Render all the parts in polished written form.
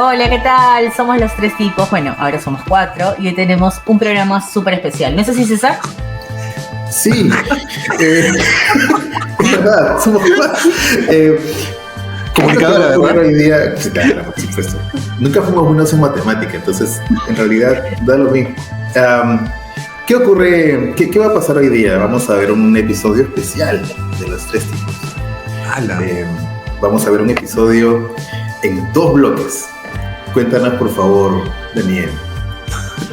Hola, ¿qué tal? Somos los tres tipos, bueno, ahora somos cuatro y hoy tenemos un programa súper especial. ¿No es así, César? Sí, es verdad, somos cuatro. Comunicadora, ¿verdad? Hoy día, claro, por supuesto. Nunca fuimos buenos en matemática, entonces en realidad da lo mismo. ¿Qué ocurre? ¿Qué va a pasar hoy día? Vamos a ver un episodio especial de los tres tipos. Vamos a ver un episodio en 2 bloques. Cuéntanos, por favor, Daniel.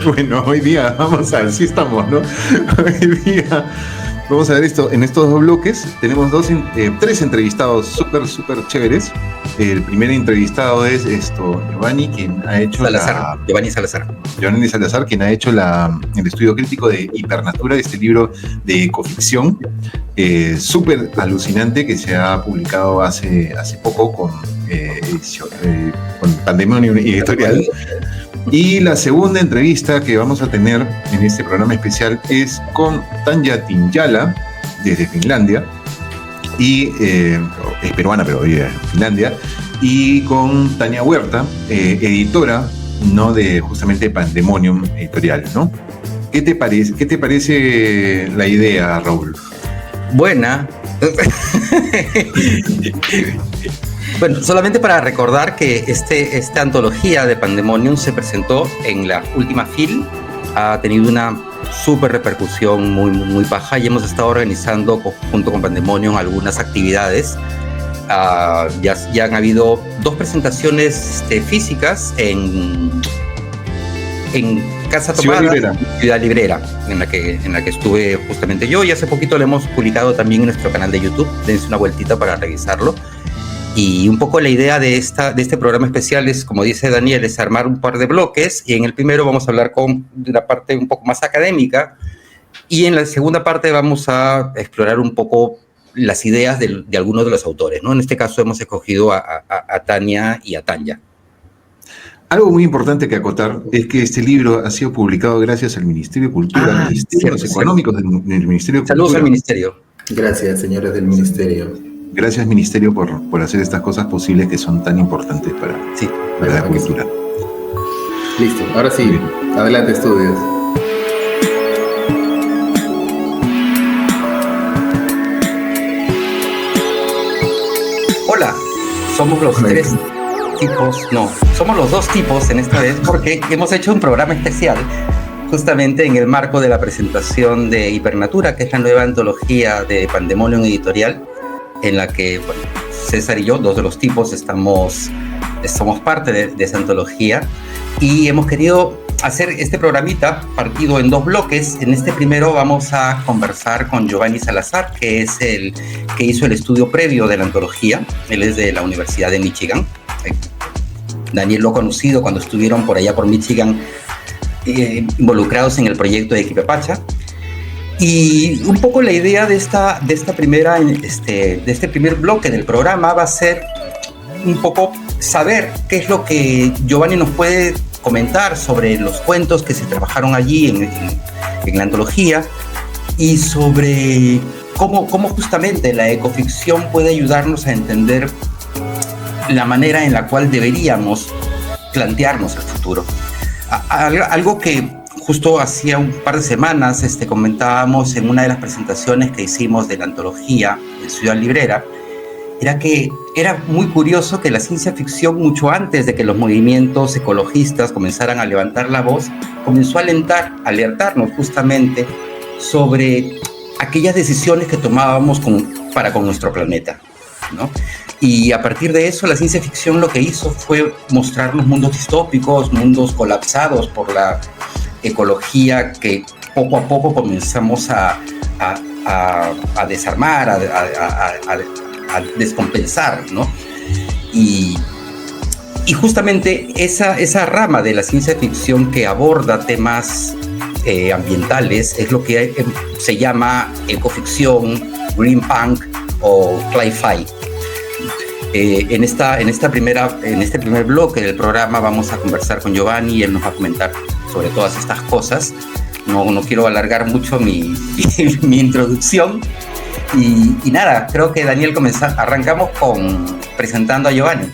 Bueno, hoy día vamos a ver si estamos, ¿no? Hoy día vamos a ver esto en estos 2 bloques. Tenemos 3 entrevistados súper chéveres. El primer entrevistado es Giovanni, quien ha hecho Giovanni Salazar. Giovanni Salazar, quien ha hecho el estudio crítico de Hipernatura, este libro de ecoficción súper alucinante que se ha publicado hace poco con Pandemonium Editorial. Y la segunda entrevista que vamos a tener en este programa especial es con Tanya Tinjala, desde Finlandia, y es peruana pero vive en Finlandia, y con Tania Huerta, editora, ¿no?, de justamente Pandemonium Editorial, ¿no? ¿Qué te parece la idea, Raúl? Buena. Bueno, solamente para recordar que esta antología de Pandemonium se presentó en la última FIL, ha tenido una súper repercusión muy baja y hemos estado organizando junto con Pandemonium algunas actividades. Ya han habido 2 presentaciones físicas en Casa Tomada, Ciudad Librera, en la que estuve justamente yo, y hace poquito lo hemos publicado también en nuestro canal de YouTube. Dense una vueltita para revisarlo. Y un poco la idea de este programa especial es, como dice Daniel, es armar un par de bloques, y en el primero vamos a hablar de una parte un poco más académica, y en la segunda parte vamos a explorar un poco las ideas de algunos de los autores, ¿no? En este caso hemos escogido a Tania y a Tanya. Algo muy importante que acotar es que este libro ha sido publicado gracias al Ministerio de Cultura, Ministerios Económicos del Ministerio de Cultura. Saludos al Ministerio. Gracias, señores del Ministerio. Gracias, Ministerio, por hacer estas cosas posibles que son tan importantes para la cultura. Listo, ahora sí, adelante, estudios. Hola, somos los tres tipos, somos los 2 tipos en esta vez, porque hemos hecho un programa especial justamente en el marco de la presentación de Hipernatura, que es la nueva antología de Pandemonium Editorial, en la que César y yo, 2 de los tipos, somos parte de esa antología, y hemos querido hacer este programita partido en 2 bloques. En este primero vamos a conversar con Giovanni Salazar, que es el que hizo el estudio previo de la antología. Él es de la Universidad de Michigan. Daniel lo ha conocido cuando estuvieron por allá por Michigan, involucrados en el proyecto de Equipepacha. Y un poco la idea de este primer bloque del programa va a ser un poco saber qué es lo que Giovanni nos puede comentar sobre los cuentos que se trabajaron allí en la antología, y sobre cómo justamente la ecoficción puede ayudarnos a entender la manera en la cual deberíamos plantearnos el futuro. Algo que justo hacía un par de semanas comentábamos en una de las presentaciones que hicimos de la antología en Ciudad Librera, era que era muy curioso que la ciencia ficción, mucho antes de que los movimientos ecologistas comenzaran a levantar la voz, comenzó a alertarnos justamente sobre aquellas decisiones que tomábamos para con nuestro planeta, ¿no? Y a partir de eso, la ciencia ficción lo que hizo fue mostrarnos mundos distópicos, mundos colapsados por la ecología, que poco a poco comenzamos a desarmar, a descompensar, ¿no? Y justamente esa rama de la ciencia ficción que aborda temas ambientales es lo que se llama ecoficción, green punk o cli-fi. En este primer bloque del programa vamos a conversar con Giovanni y él nos va a comentar sobre todas estas cosas. No quiero alargar mucho mi introducción. Y nada, creo que Daniel arrancamos presentando a Giovanni.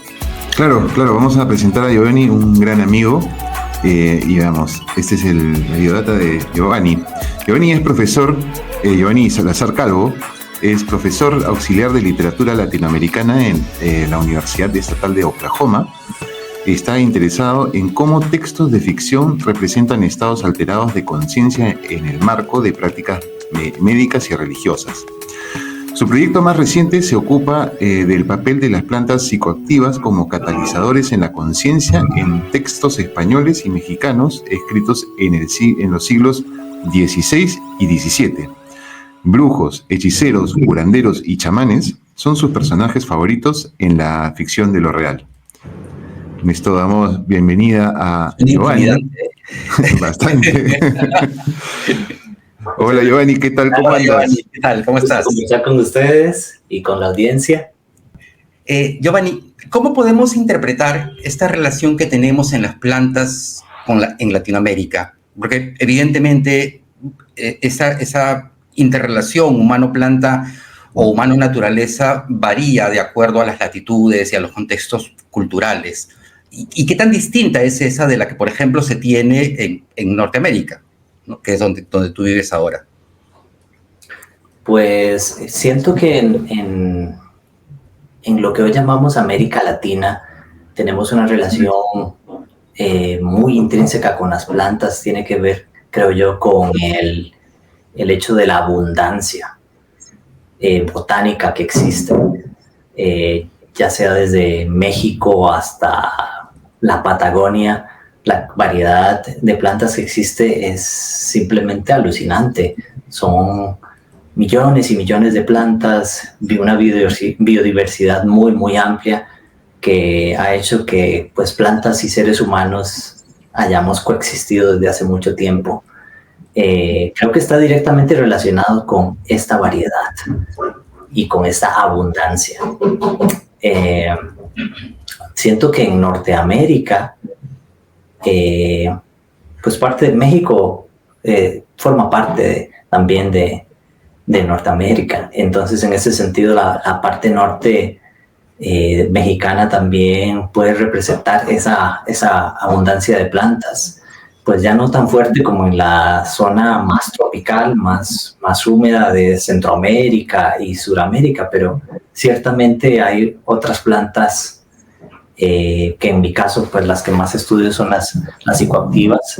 Claro, vamos a presentar a Giovanni, un gran amigo. Y vamos, este es la biodata de Giovanni. Giovanni es profesor, Giovanni Salazar Calvo, es profesor auxiliar de literatura latinoamericana en la Universidad Estatal de Oklahoma. Está interesado en cómo textos de ficción representan estados alterados de conciencia en el marco de prácticas médicas y religiosas. Su proyecto más reciente se ocupa del papel de las plantas psicoactivas como catalizadores en la conciencia en textos españoles y mexicanos escritos en los siglos XVI y XVII. Brujos, hechiceros, curanderos y chamanes son sus personajes favoritos en la ficción de lo real. Con esto damos bienvenida a Giovanni. Bastante. Hola Giovanni, ¿qué tal? ¿Cómo andas? Giovanni, ¿qué tal? ¿Cómo estás? Conversar con ustedes y con la audiencia. Giovanni, ¿cómo podemos interpretar esta relación que tenemos en las plantas en Latinoamérica? Porque evidentemente esa interrelación humano-planta o humano-naturaleza varía de acuerdo a las latitudes y a los contextos culturales. ¿Y qué tan distinta es esa de la que, por ejemplo, se tiene en Norteamérica, ¿no? Que es donde tú vives ahora? Pues siento que en lo que hoy llamamos América Latina tenemos una relación muy intrínseca con las plantas. Tiene que ver, creo yo, con el hecho de la abundancia botánica que existe, ya sea desde México hasta la Patagonia. La variedad de plantas que existe es simplemente alucinante. Son millones y millones de plantas, una biodiversidad muy, muy amplia que ha hecho que pues, plantas y seres humanos hayamos coexistido desde hace mucho tiempo. Creo que está directamente relacionado con esta variedad y con esta abundancia. Siento que en Norteamérica, pues parte de México forma parte también de Norteamérica. Entonces, en ese sentido, la parte norte mexicana también puede representar esa abundancia de plantas. Pues ya no tan fuerte como en la zona más tropical, más húmeda de Centroamérica y Suramérica, pero ciertamente hay otras plantas que en mi caso, pues las que más estudio son las psicoactivas,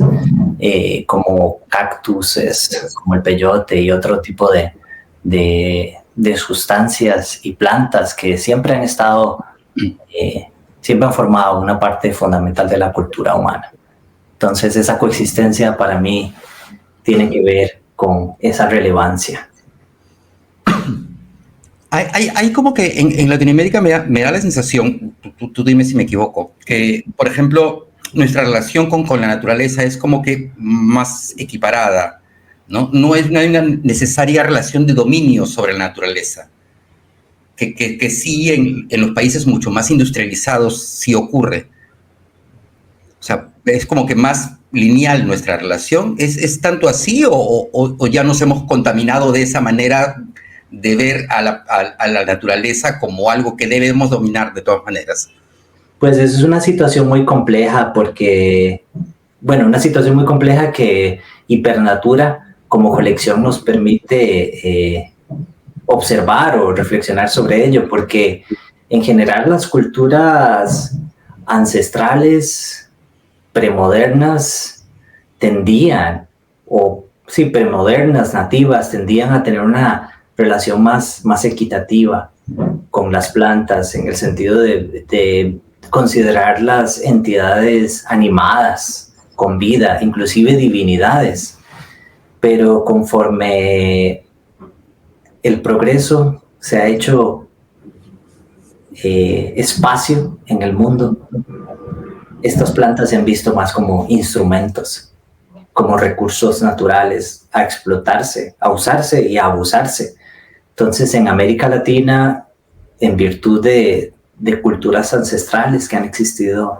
como cactuses, como el peyote y otro tipo de sustancias y plantas que siempre han estado, siempre han formado una parte fundamental de la cultura humana. Entonces esa coexistencia para mí tiene que ver con esa relevancia. Hay como que en Latinoamérica me da la sensación, tú dime si me equivoco, que, por ejemplo, nuestra relación con la naturaleza es como que más equiparada, ¿no? No hay una necesaria relación de dominio sobre la naturaleza, que sí en los países mucho más industrializados sí ocurre. O sea, es como que más lineal nuestra relación. ¿Es tanto así o ya nos hemos contaminado de esa manera de ver a la naturaleza como algo que debemos dominar de todas maneras? Pues es una situación muy compleja porque, bueno, una situación muy compleja que Hipernatura como colección nos permite observar o reflexionar sobre ello, porque en general las culturas ancestrales, premodernas, premodernas, nativas, tendían a tener una relación más equitativa con las plantas, en el sentido de considerarlas entidades animadas, con vida, inclusive divinidades. Pero conforme el progreso se ha hecho espacio en el mundo, estas plantas se han visto más como instrumentos, como recursos naturales a explotarse, a usarse y a abusarse. Entonces, en América Latina, en virtud de culturas ancestrales que han existido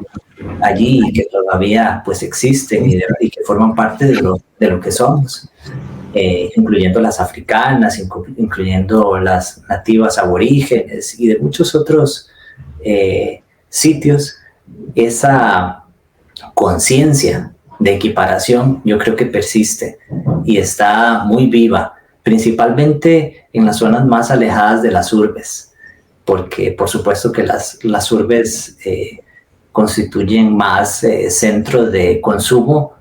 allí y que todavía pues existen y que forman parte de lo que somos, incluyendo las africanas, incluyendo las nativas aborígenes y de muchos otros sitios, esa conciencia de equiparación yo creo que persiste y está muy viva, principalmente en las zonas más alejadas de las urbes, porque por supuesto que las urbes constituyen más centros de consumo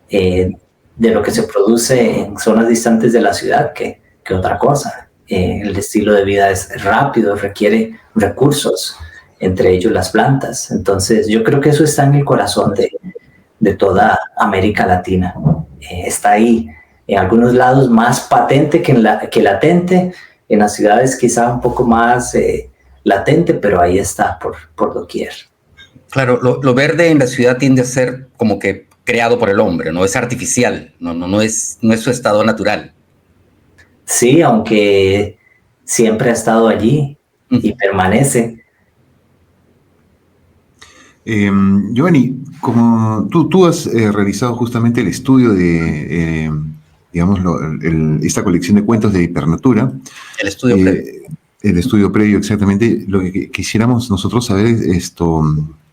de lo que se produce en zonas distantes de la ciudad que otra cosa. El estilo de vida es rápido, requiere recursos, entre ellos las plantas. Entonces yo creo que eso está en el corazón de toda América Latina. Está ahí, en algunos lados más patente que latente, en las ciudades quizá un poco más latente, pero ahí está por doquier. Claro, lo verde en la ciudad tiende a ser como que creado por el hombre, ¿no? Es artificial, no es su estado natural. Sí, aunque siempre ha estado allí y permanece. Giovanni, como tú has realizado justamente el estudio de, digamos, esta colección de cuentos de Hipernatura. El estudio previo. El estudio previo, exactamente. Lo que quisiéramos nosotros saber es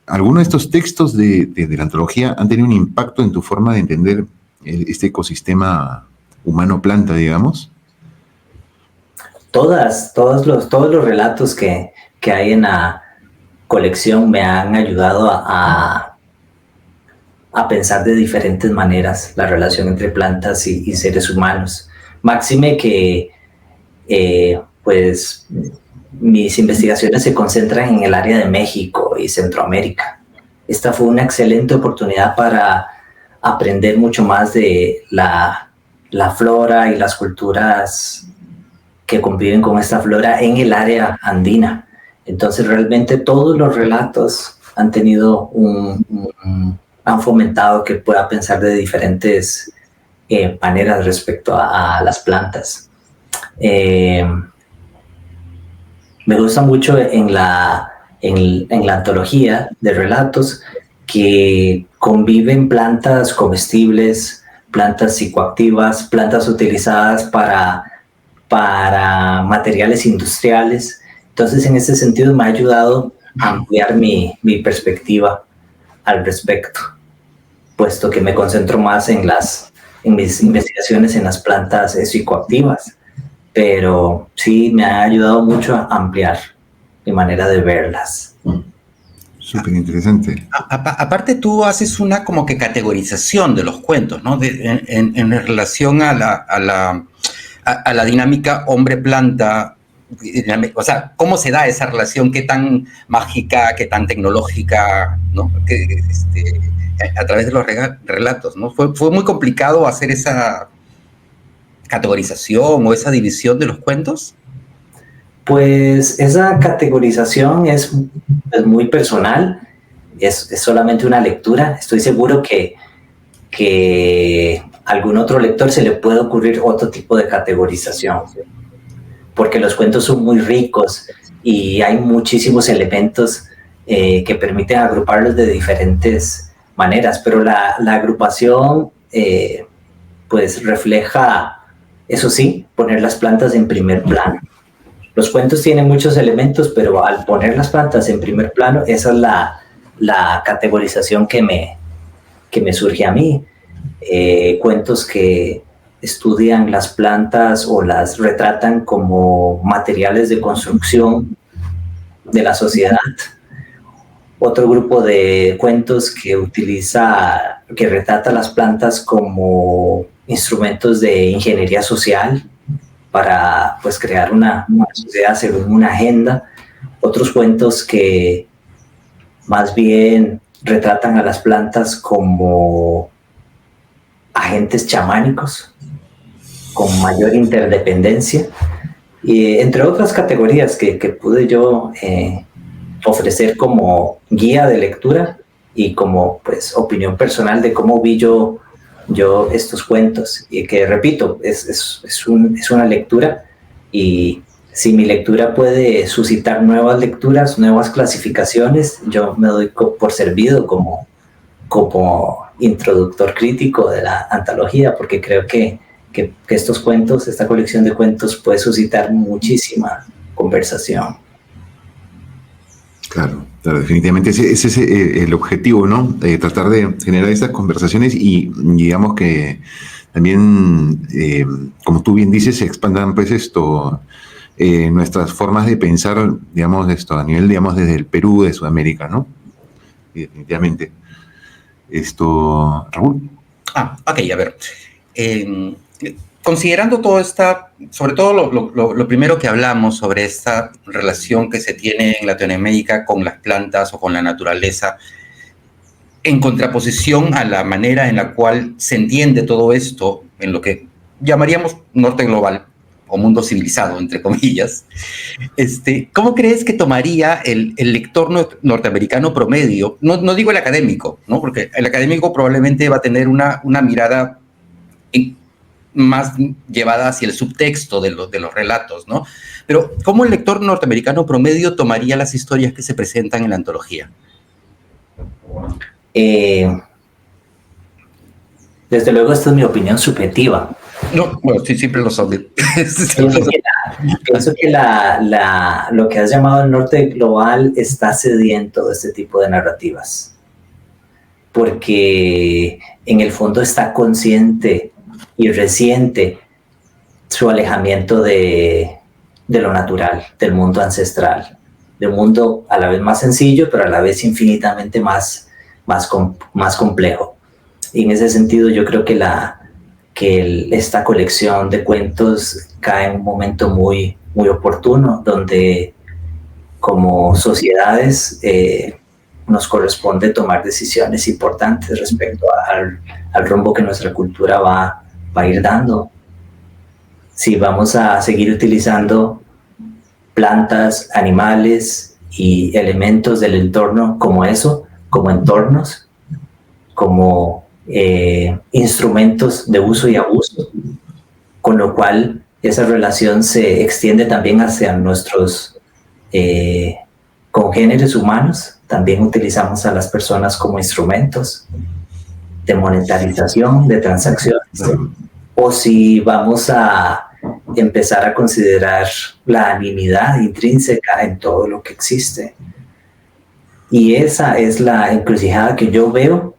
¿alguno de estos textos de la antología han tenido un impacto en tu forma de entender este ecosistema humano-planta, digamos? Todos los relatos que hay en la colección me han ayudado a pensar de diferentes maneras la relación entre plantas y seres humanos. Máxime que pues mis investigaciones se concentran en el área de México y Centroamérica. Esta fue una excelente oportunidad para aprender mucho más de la flora y las culturas que conviven con esta flora en el área andina. Entonces realmente todos los relatos han tenido han fomentado que pueda pensar de diferentes maneras respecto a las plantas. Me gusta mucho en la antología de relatos que conviven plantas comestibles, plantas psicoactivas, plantas utilizadas para materiales industriales. Entonces, en ese sentido, me ha ayudado a ampliar mi perspectiva al respecto, puesto que me concentro más en mis investigaciones en las plantas psicoactivas. Pero sí me ha ayudado mucho a ampliar mi manera de verlas. Súper interesante. Aparte tú haces una como que categorización de los cuentos, ¿no? En relación a la dinámica hombre-planta, o sea, ¿cómo se da esa relación? ¿Qué tan mágica, qué tan tecnológica, ¿no? A través de los relatos, ¿no? Fue muy complicado hacer esa categorización o esa división de los cuentos. Pues esa categorización es muy personal, es solamente una lectura. Estoy seguro que a algún otro lector se le puede ocurrir otro tipo de categorización, porque los cuentos son muy ricos y hay muchísimos elementos que permiten agruparlos de diferentes maneras, pero la agrupación pues refleja, eso sí, poner las plantas en primer plano. Los cuentos tienen muchos elementos, pero al poner las plantas en primer plano, esa es la categorización que me surge a mí. Cuentos que estudian las plantas o las retratan como materiales de construcción de la sociedad. Otro grupo de cuentos que retrata las plantas como instrumentos de ingeniería social para pues crear una sociedad según una agenda. Otros cuentos que más bien retratan a las plantas como agentes chamánicos con mayor interdependencia, y entre otras categorías que pude yo ofrecer como guía de lectura y como pues opinión personal de cómo vi yo estos cuentos, y que repito, es una lectura, y si mi lectura puede suscitar nuevas lecturas, nuevas clasificaciones, yo me doy por servido como introductor crítico de la antología, porque creo que estos cuentos, esta colección de cuentos puede suscitar muchísima conversación. Claro. Claro, definitivamente ese es el objetivo, ¿no? Tratar de generar estas conversaciones y digamos que también, como tú bien dices, se expandan pues nuestras formas de pensar, digamos, a nivel, digamos, desde el Perú, de Sudamérica, ¿no? Y definitivamente. Raúl. Ok, a ver. Considerando todo sobre todo lo primero que hablamos sobre esta relación que se tiene en Latinoamérica con las plantas o con la naturaleza, en contraposición a la manera en la cual se entiende todo esto en lo que llamaríamos norte global o mundo civilizado, entre comillas, ¿cómo crees que tomaría el lector norteamericano promedio? No digo el académico, ¿no? Porque el académico probablemente va a tener una mirada más llevada hacia el subtexto de los relatos, ¿no? Pero ¿cómo el lector norteamericano promedio tomaría las historias que se presentan en la antología? Desde luego, esta es mi opinión subjetiva. No, bueno, sí, siempre lo son. Pienso que lo que has llamado el norte global está sediento de este tipo de narrativas, porque en el fondo está consciente y reciente su alejamiento de lo natural, del mundo ancestral, de un mundo a la vez más sencillo, pero a la vez infinitamente más complejo. Y en ese sentido yo creo que esta colección de cuentos cae en un momento muy, muy oportuno, donde como sociedades nos corresponde tomar decisiones importantes respecto al rumbo que nuestra cultura va a ir dando. Si vamos a seguir utilizando plantas, animales y elementos del entorno como entornos, como instrumentos de uso y abuso, con lo cual esa relación se extiende también hacia nuestros congéneres humanos. También utilizamos a las personas como instrumentos de monetarización, de transacciones, o si vamos a empezar a considerar la animidad intrínseca en todo lo que existe. Y esa es la encrucijada que yo veo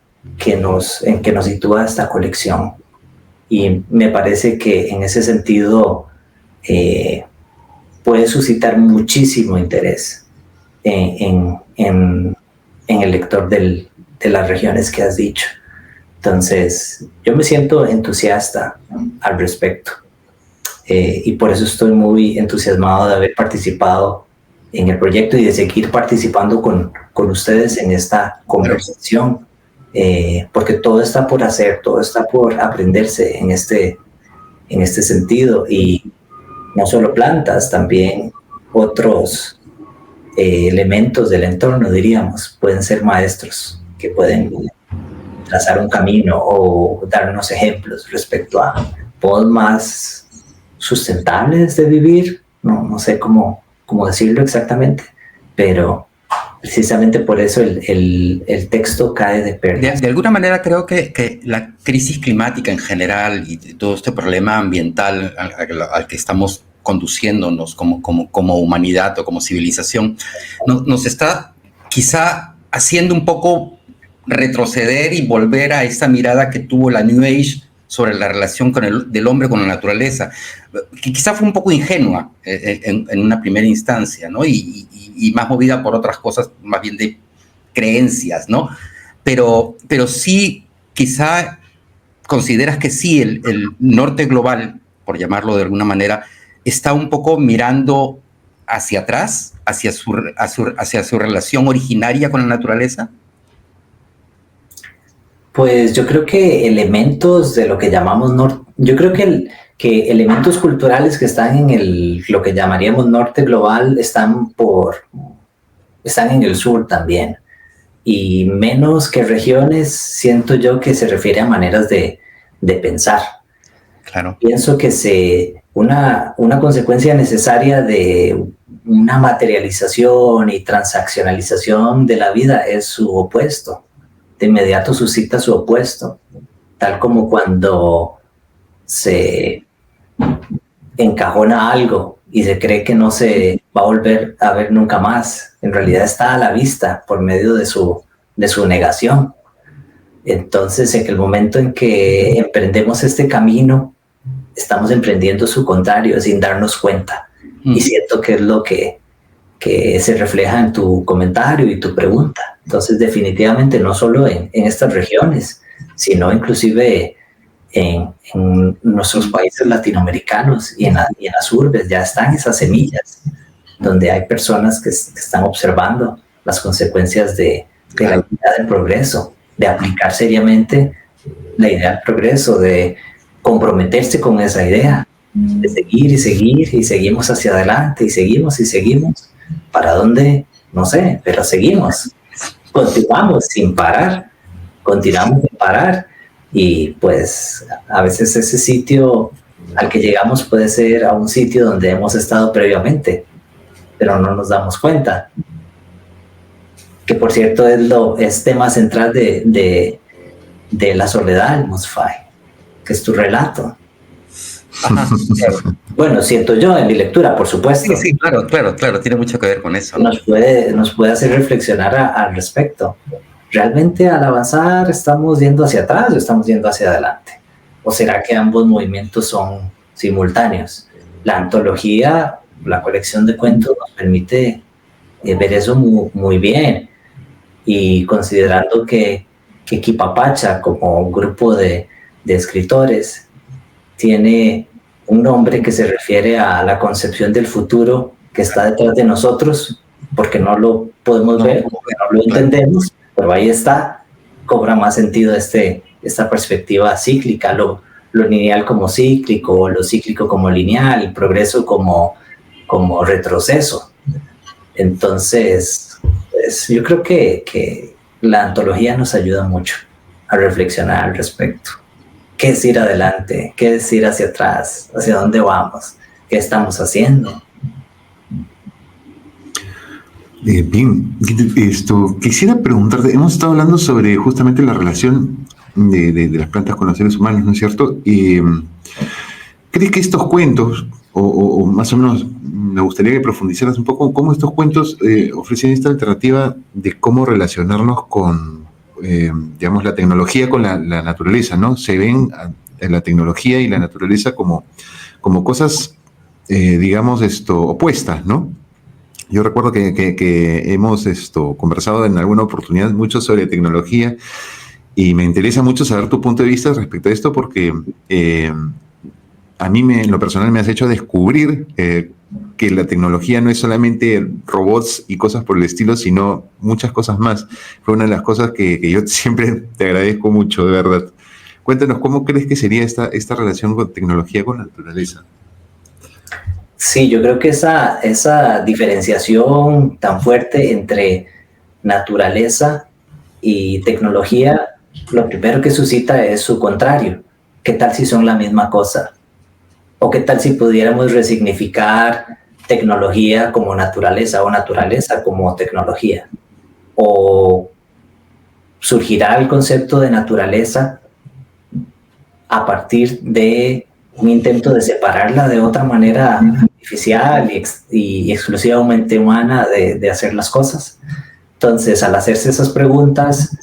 en que nos sitúa esta colección. Y me parece que en ese sentido puede suscitar muchísimo interés en el lector de las regiones que has dicho. Entonces, yo me siento entusiasta al respecto. Y por eso estoy muy entusiasmado de haber participado en el proyecto y de seguir participando con ustedes en esta conversación. Porque todo está por hacer, todo está por aprenderse en este sentido, y no solo plantas, también otros elementos del entorno, diríamos, pueden ser maestros que pueden trazar un camino o darnos ejemplos respecto a modos más sustentables de vivir. No sé cómo decirlo exactamente, pero precisamente por eso el texto cae de perlas. De alguna manera creo que la crisis climática en general y todo este problema ambiental al que estamos conduciéndonos como humanidad o como civilización nos está quizá haciendo un poco retroceder y volver a esta mirada que tuvo la New Age sobre la relación del hombre con la naturaleza, que quizá fue un poco ingenua en una primera instancia, ¿no? Y más movida por otras cosas, más bien de creencias, ¿no? Pero sí, quizá consideras que sí, el norte global, por llamarlo de alguna manera, está un poco mirando hacia atrás, hacia su relación originaria con la naturaleza. Pues yo creo que elementos de lo que llamamos yo creo que elementos culturales que están en lo que llamaríamos norte global están en el sur también. Y menos que regiones, siento yo que se refiere a maneras de pensar. Claro. Pienso que una consecuencia necesaria de una materialización y transaccionalización de la vida es su opuesto. De inmediato suscita su opuesto, tal como cuando se encajona algo y se cree que no se va a volver a ver nunca más. En realidad está a la vista por medio de su negación. Entonces, en el momento en que emprendemos este camino, estamos emprendiendo su contrario sin darnos cuenta. Y siento que es lo que se refleja en tu comentario y tu pregunta. Entonces, definitivamente, no solo en estas regiones, sino inclusive en nuestros países latinoamericanos y en las urbes ya están esas semillas, donde hay personas que están observando las consecuencias de la idea del progreso, de aplicar seriamente la idea del progreso, de comprometerse con esa idea, de seguir y seguir y seguimos hacia adelante y seguimos. ¿Para dónde? No sé, pero seguimos. Continuamos sin parar y pues a veces ese sitio al que llegamos puede ser a un sitio donde hemos estado previamente, pero no nos damos cuenta. Que por cierto es tema central de La Soledad, Musfai, que es tu relato. Ajá. Bueno, siento yo en mi lectura, por supuesto. Sí, claro, tiene mucho que ver con eso, ¿no? Nos puede hacer reflexionar al respecto. ¿Realmente al avanzar estamos yendo hacia atrás o estamos yendo hacia adelante? ¿O será que ambos movimientos son simultáneos? La antología, la colección de cuentos nos permite ver eso muy bien, y considerando que Quipapacha como un grupo de escritores tiene un nombre que se refiere a la concepción del futuro que está detrás de nosotros, porque no lo podemos ver, porque no lo entendemos, pero ahí está, cobra más sentido esta perspectiva cíclica, lo lineal como cíclico, lo cíclico como lineal, el progreso como retroceso. Entonces, pues, yo creo que la antología nos ayuda mucho a reflexionar al respecto. ¿Qué es ir adelante? ¿Qué es ir hacia atrás? ¿Hacia dónde vamos? ¿Qué estamos haciendo? Bien, quisiera preguntarte, hemos estado hablando sobre justamente la relación de las plantas con los seres humanos, ¿no es cierto? ¿Crees que estos cuentos, o más o menos me gustaría que profundizaras un poco, cómo estos cuentos ofrecen esta alternativa de cómo relacionarnos con, digamos, la tecnología con la naturaleza, ¿no? Se ven la tecnología y la naturaleza como cosas, digamos, opuestas, ¿no? Yo recuerdo que hemos conversado en alguna oportunidad mucho sobre tecnología y me interesa mucho saber tu punto de vista respecto a esto porque a mí en lo personal me has hecho descubrir que la tecnología no es solamente robots y cosas por el estilo, sino muchas cosas más. Fue una de las cosas que yo siempre te agradezco mucho, de verdad. Cuéntanos, ¿cómo crees que sería esta relación con tecnología con la naturaleza? Sí, yo creo que esa diferenciación tan fuerte entre naturaleza y tecnología, lo primero que suscita es su contrario. ¿Qué tal si son la misma cosa? ¿O qué tal si pudiéramos resignificar tecnología como naturaleza o naturaleza como tecnología? ¿O surgirá el concepto de naturaleza a partir de un intento de separarla de otra manera artificial y exclusivamente humana de hacer las cosas? Entonces, al hacerse esas preguntas,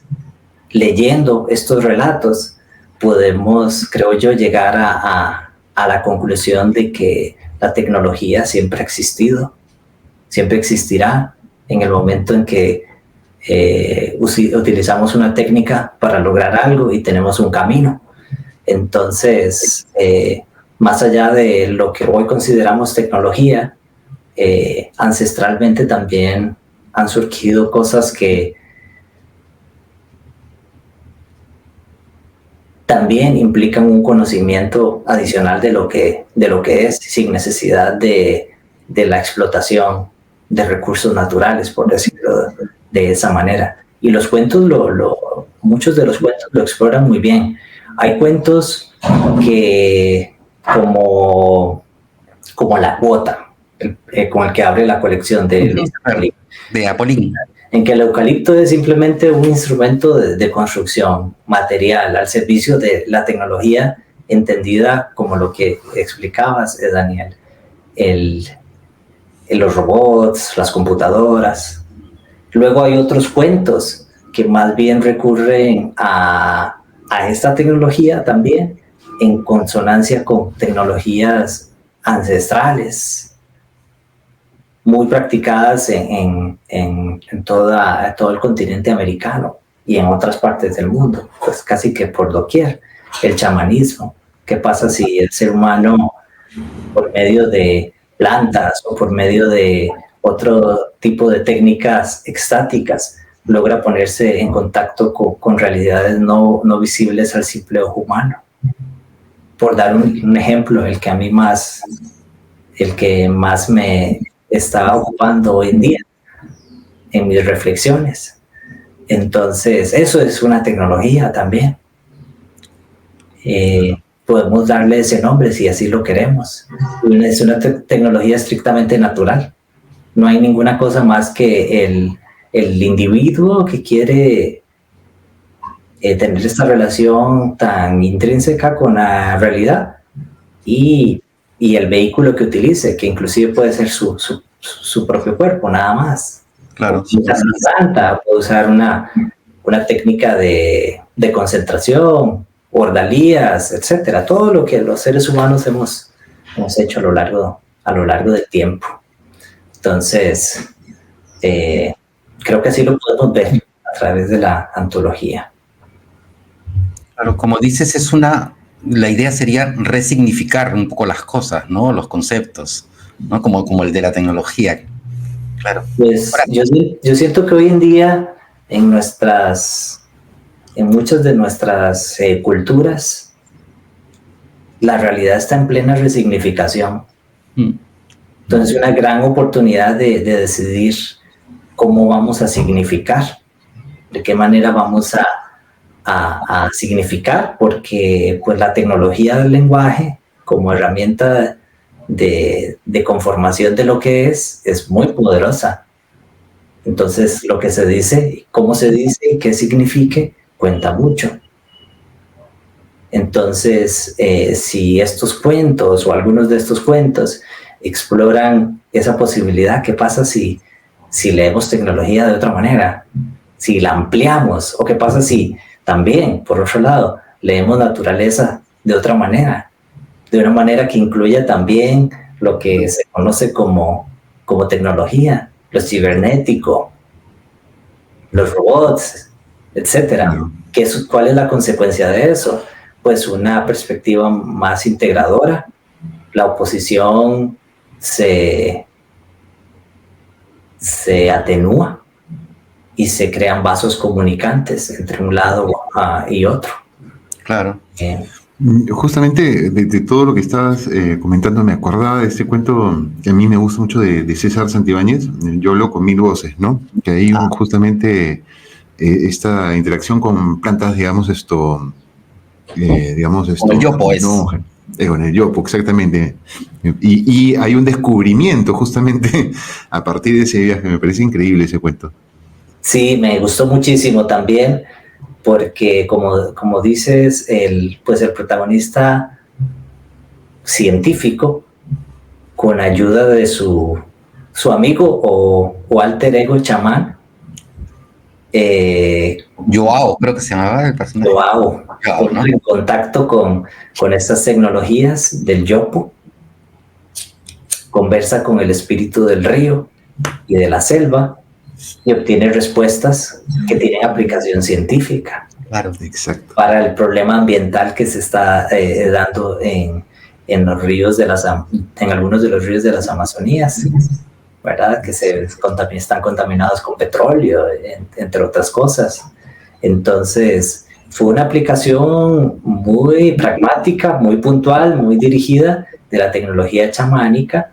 leyendo estos relatos, podemos, creo yo, llegar a la conclusión de que la tecnología siempre ha existido, siempre existirá en el momento en que utilizamos una técnica para lograr algo y tenemos un camino. Entonces, más allá de lo que hoy consideramos tecnología, ancestralmente también han surgido cosas que también implican un conocimiento adicional de lo que es, sin necesidad de la explotación de recursos naturales, por decirlo de esa manera. Y los cuentos, muchos de los cuentos lo exploran muy bien. Hay cuentos que, como La Cuota, con el que abre la colección de Apolín, en que el eucalipto es simplemente un instrumento de construcción material al servicio de la tecnología, entendida como lo que explicabas, Daniel. el, los robots, las computadoras. Luego hay otros cuentos que más bien recurren a esta tecnología también en consonancia con tecnologías ancestrales, muy practicadas en todo el continente americano y en otras partes del mundo, pues casi que por doquier. El chamanismo, ¿qué pasa si el ser humano, por medio de plantas o por medio de otro tipo de técnicas extáticas, logra ponerse en contacto con realidades no visibles al simple ojo humano? Por dar un ejemplo, el que más me está ocupando hoy en día en mis reflexiones. Entonces, eso es una tecnología también. Podemos darle ese nombre si así lo queremos. Es una tecnología estrictamente natural. No hay ninguna cosa más que el individuo que quiere tener esta relación tan intrínseca con la realidad y el vehículo que utilice, que inclusive puede ser su propio cuerpo, nada más. Claro. Puede usar una planta, puede usar una técnica de concentración, ordalías, etcétera. Todo lo que los seres humanos hemos hecho a lo largo del tiempo. Entonces, creo que así lo podemos ver a través de la antología. Claro, como dices, la idea sería resignificar un poco las cosas, ¿no? Los conceptos, ¿no? Como el de la tecnología. Claro. Pues yo siento que hoy en día en muchas de nuestras culturas, la realidad está en plena resignificación. Entonces, una gran oportunidad de decidir cómo vamos a significar, de qué manera vamos a significar, porque pues la tecnología del lenguaje como herramienta de conformación de lo que es muy poderosa. Entonces, lo que se dice, cómo se dice y qué signifique, cuenta mucho. Entonces, si estos cuentos o algunos de estos cuentos exploran esa posibilidad, ¿qué pasa si leemos tecnología de otra manera? Si la ampliamos, o qué pasa si también, por otro lado, leemos naturaleza de otra manera, de una manera que incluya también lo que se conoce como tecnología, lo cibernético, los robots, etcétera. ¿Cuál es la consecuencia de eso? Pues una perspectiva más integradora. La oposición se atenúa y se crean vasos comunicantes entre un lado y otro. Claro. Justamente de todo lo que estabas comentando, me acordaba de este cuento que a mí me gusta mucho de César Santibáñez, Yo hablo con mil voces, ¿no? Que ahí justamente esta interacción con plantas, digamos, Con el yopo no, con el yopo, exactamente. Y hay un descubrimiento justamente a partir de ese viaje. Me parece increíble ese cuento. Sí, me gustó muchísimo también, porque como dices, el protagonista científico, con ayuda de su amigo o alter ego chamán, Joao, creo que se llamaba el personaje. Joao, ¿no? En contacto con estas tecnologías del yopo, conversa con el espíritu del río y de la selva y obtiene respuestas que tienen aplicación científica. Claro, exacto. Para el problema ambiental que se está dando en los ríos en algunos de los ríos de las Amazonías, ¿verdad? Que están contaminados con petróleo, entre otras cosas. Entonces, fue una aplicación muy pragmática, muy puntual, muy dirigida de la tecnología chamánica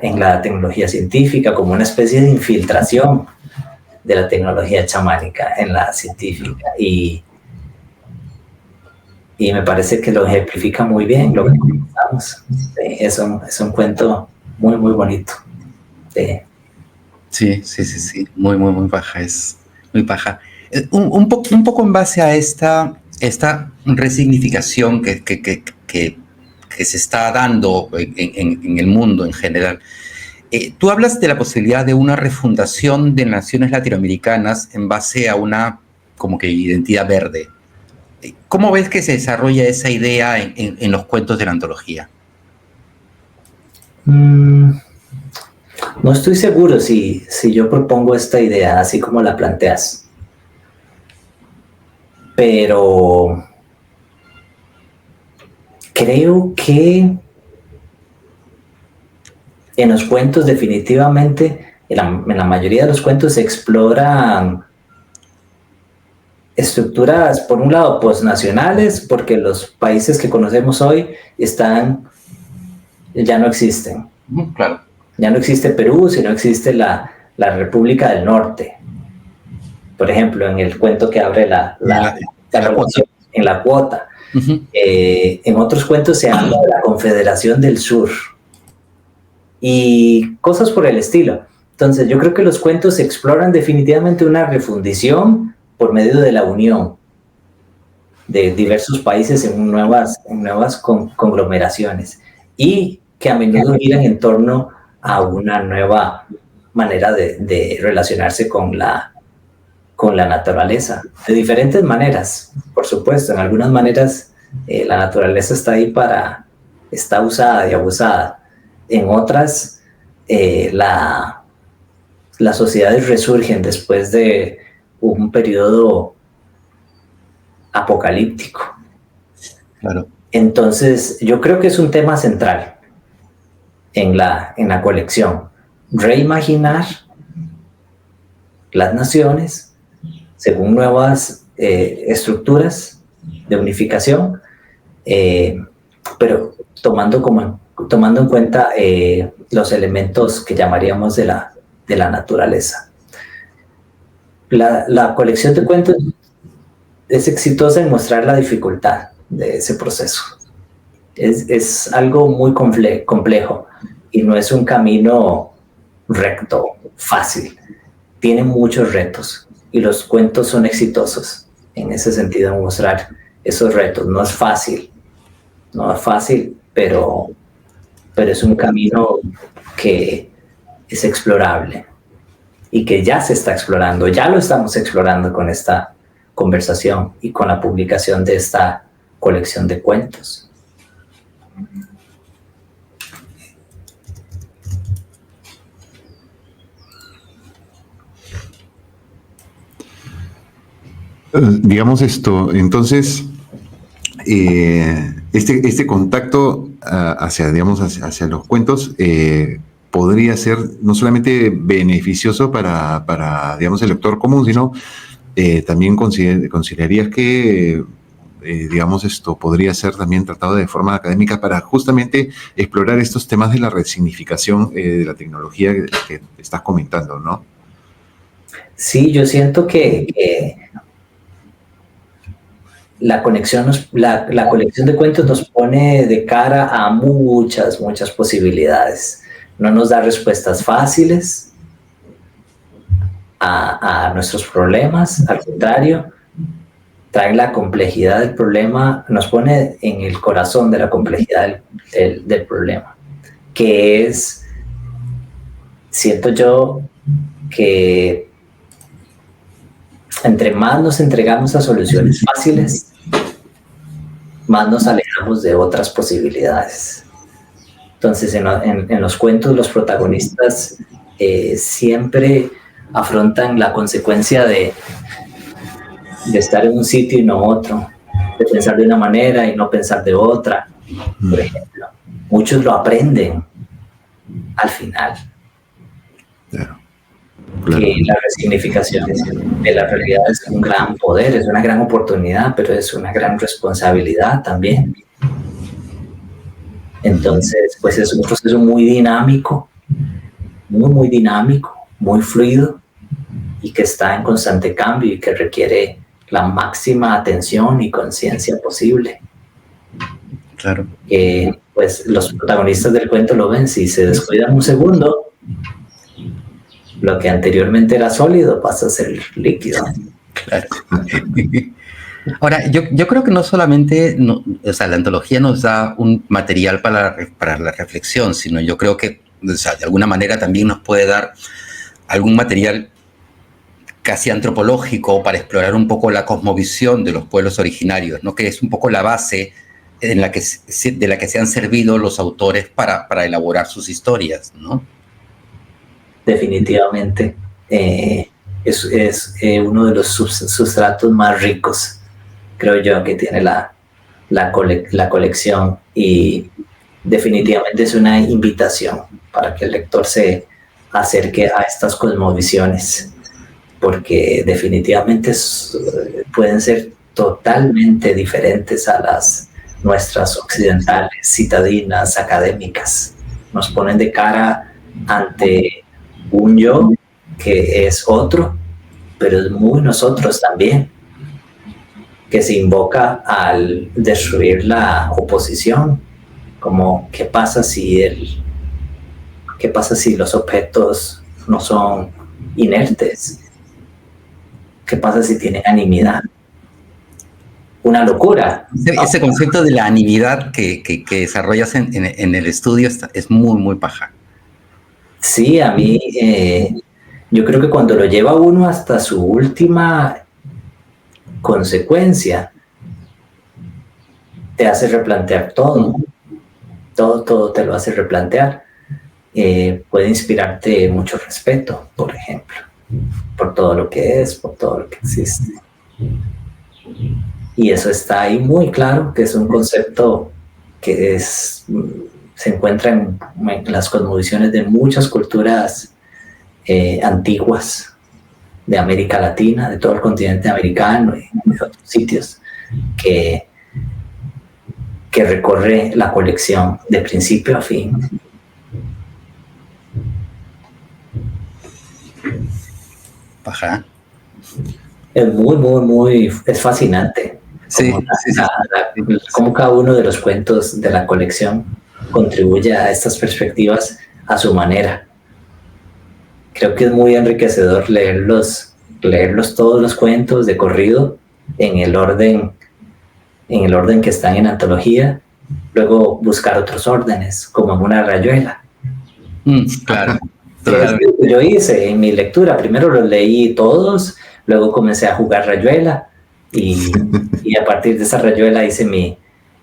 en la tecnología científica, como una especie de infiltración de la tecnología chamánica en la científica. Y me parece que lo ejemplifica muy bien lo que comentamos. Es un cuento muy, muy bonito. Sí. Muy, muy, muy baja. Es muy baja. Un poco en base a esta resignificación que que se está dando en el mundo en general. Tú hablas de la posibilidad de una refundación de naciones latinoamericanas en base a una como que identidad verde. ¿Cómo ves que se desarrolla esa idea en los cuentos de la antología? No estoy seguro si yo propongo esta idea así como la planteas. Pero creo que en los cuentos definitivamente, en la mayoría de los cuentos se exploran estructuras, por un lado, postnacionales, porque los países que conocemos hoy ya no existen. Claro. Ya no existe Perú, sino existe la República del Norte. Por ejemplo, en el cuento que abre la relación, en la cuota. Uh-huh. En otros cuentos se habla de la Confederación del Sur y cosas por el estilo. Entonces, yo creo que los cuentos exploran definitivamente una refundición por medio de la unión de diversos países en nuevas conglomeraciones, y que a menudo giran en torno a una nueva manera de relacionarse con la naturaleza, de diferentes maneras, por supuesto. En algunas maneras la naturaleza está usada y abusada. En otras, las sociedades resurgen después de un periodo apocalíptico. Claro. Entonces, yo creo que es un tema central en la colección. Reimaginar las naciones según nuevas estructuras de unificación, pero tomando en cuenta los elementos que llamaríamos de la naturaleza. La colección de cuentos es exitosa en mostrar la dificultad de ese proceso. Es algo muy complejo y no es un camino recto, fácil. Tiene muchos retos y los cuentos son exitosos en ese sentido, en mostrar esos retos. No es fácil, pero es un camino que es explorable y que ya se está explorando, ya lo estamos explorando con esta conversación y con la publicación de esta colección de cuentos. Digamos esto, entonces, este contacto hacia los cuentos podría ser no solamente beneficioso para digamos, el lector común, sino también considerarías que, digamos, esto podría ser también tratado de forma académica para justamente explorar estos temas de la resignificación de la tecnología que estás comentando, ¿no? Sí, yo siento que la colección de cuentos nos pone de cara a muchas posibilidades. No nos da respuestas fáciles a nuestros problemas, al contrario, trae la complejidad del problema, nos pone en el corazón de la complejidad del problema, que es, siento yo, que entre más nos entregamos a soluciones fáciles, más nos alejamos de otras posibilidades. Entonces, en los cuentos, los protagonistas siempre afrontan la consecuencia de estar en un sitio y no otro, de pensar de una manera y no pensar de otra, por ejemplo. Muchos lo aprenden al final. Claro. Que la resignificación de la realidad es un gran poder, es una gran oportunidad, pero es una gran responsabilidad también. Entonces, pues es un proceso muy dinámico, muy dinámico, muy fluido, y que está en constante cambio y que requiere la máxima atención y conciencia posible. Claro. Pues los protagonistas del cuento lo ven, si se descuidan un segundo, lo que anteriormente era sólido pasa a ser líquido. Claro. Ahora, yo creo que no solamente, o sea, la antología nos da un material para la reflexión, sino yo creo que, o sea, de alguna manera también nos puede dar algún material casi antropológico para explorar un poco la cosmovisión de los pueblos originarios, ¿no? Que es un poco la base de la que se han servido los autores para elaborar sus historias, ¿no? Definitivamente. Es uno de los sustratos más ricos, creo yo, que tiene la colección, y definitivamente es una invitación para que el lector se acerque a estas cosmovisiones, porque definitivamente pueden ser totalmente diferentes a las nuestras occidentales, citadinas, académicas. Nos ponen de cara ante un yo que es otro, pero es muy nosotros también, que se invoca al destruir la oposición, como ¿qué pasa si los objetos no son inertes? ¿Qué pasa si tienen animidad? Una locura, ¿no? Ese concepto de la animidad que desarrollas en el estudio es muy, muy paja. Sí, a mí, yo creo que cuando lo lleva uno hasta su última consecuencia, te hace replantear todo. Todo te lo hace replantear. Puede inspirarte mucho respeto, por ejemplo, por todo lo que es, por todo lo que existe. Y eso está ahí muy claro, que es un concepto que se encuentra en las cosmovisiones de muchas culturas antiguas de América Latina, de todo el continente americano y de otros sitios, que recorre la colección de principio a fin. Paja. Es muy es fascinante. Sí, Cómo cada uno de los cuentos de la colección contribuye a estas perspectivas a su manera. Creo que es muy enriquecedor leerlos todos los cuentos de corrido en el orden que están en antología, luego buscar otros órdenes, como en una rayuela. Claro. Yo hice en mi lectura, primero los leí todos, luego comencé a jugar rayuela y a partir de esa rayuela hice mi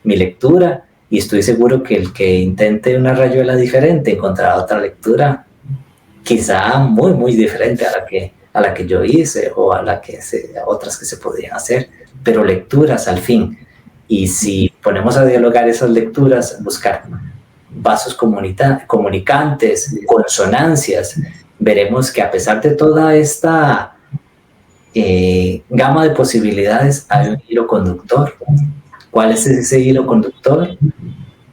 lectura, y estoy seguro que el que intente una rayuela diferente encontrará otra lectura quizá muy diferente a la que yo hice, o a otras que se podían hacer, pero lecturas al fin. Y si ponemos a dialogar esas lecturas, buscar vasos comunicantes, consonancias, veremos que a pesar de toda esta gama de posibilidades, hay un hilo conductor. ¿Cuál es ese hilo conductor?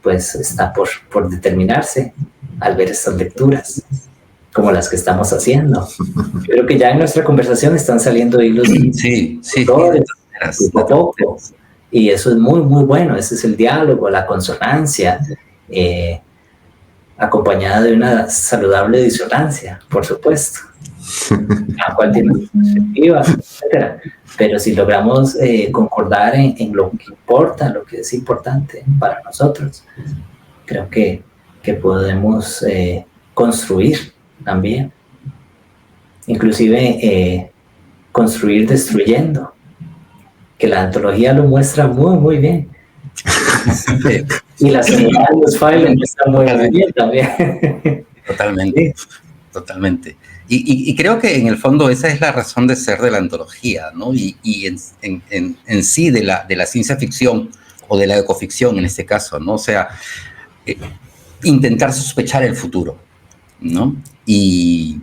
Pues está por determinarse al ver estas lecturas, como las que estamos haciendo. Yo creo que ya en nuestra conversación están saliendo hilos poco a poco, y eso es muy bueno. Ese es el diálogo, la consonancia, acompañada de una saludable disonancia, por supuesto, la cual tiene perspectivas, etcétera. Pero si logramos concordar en lo que importa, lo que es importante para nosotros, creo que podemos construir también, inclusive construir destruyendo, que la antología lo muestra muy bien. Y la sociedad de los files muestra muy bien también. Totalmente. Y creo que en el fondo esa es la razón de ser de la antología, ¿no? Y en sí de la ciencia ficción o de la ecoficción en este caso, ¿no? O sea, intentar sospechar el futuro, ¿no? Y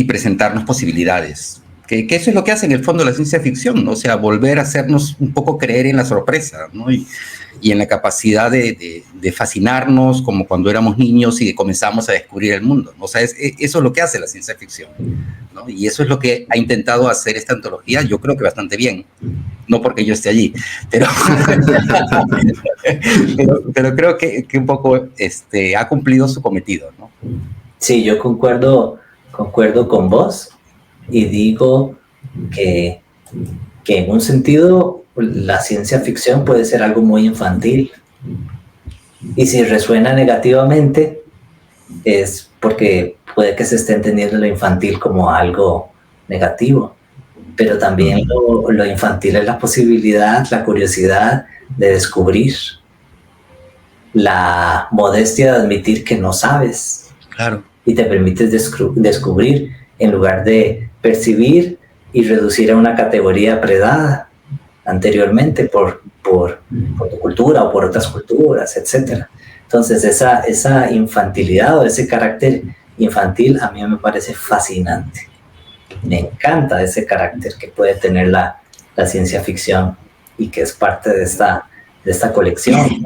presentarnos posibilidades. Que eso es lo que hace en el fondo la ciencia ficción, ¿no? O sea, volver a hacernos un poco creer en la sorpresa, ¿no? Y en la capacidad de fascinarnos como cuando éramos niños y comenzamos a descubrir el mundo, ¿no? O sea, eso es lo que hace la ciencia ficción, ¿no? Y eso es lo que ha intentado hacer esta antología, yo creo que bastante bien, no porque yo esté allí, pero creo que un poco ha cumplido su cometido, ¿no? Sí, yo concuerdo con vos, y digo que en un sentido la ciencia ficción puede ser algo muy infantil. Y si resuena negativamente, es porque puede que se esté entendiendo lo infantil como algo negativo. Pero también lo infantil es la posibilidad, la curiosidad de descubrir, la modestia de admitir que no sabes. Claro. Y te permites descubrir en lugar de percibir y reducir a una categoría predada anteriormente por tu cultura o por otras culturas, etc. Entonces esa infantilidad o ese carácter infantil a mí me parece fascinante. Me encanta ese carácter que puede tener la ciencia ficción y que es parte de esta colección.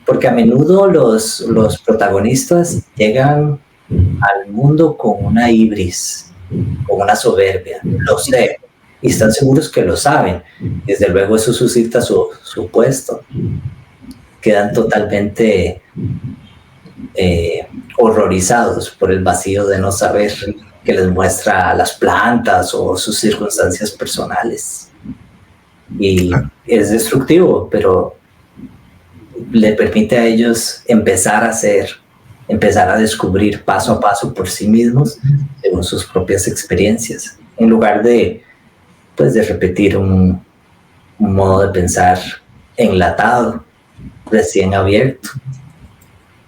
Porque a menudo los protagonistas llegan al mundo con una ibris, con una soberbia. Lo sé, y están seguros que lo saben. Desde luego eso suscita su puesto. Quedan totalmente horrorizados por el vacío de no saber que les muestra las plantas o sus circunstancias personales. Y es destructivo, pero le permite a ellos empezar a descubrir paso a paso por sí mismos según sus propias experiencias, en lugar de repetir un modo de pensar enlatado, recién abierto.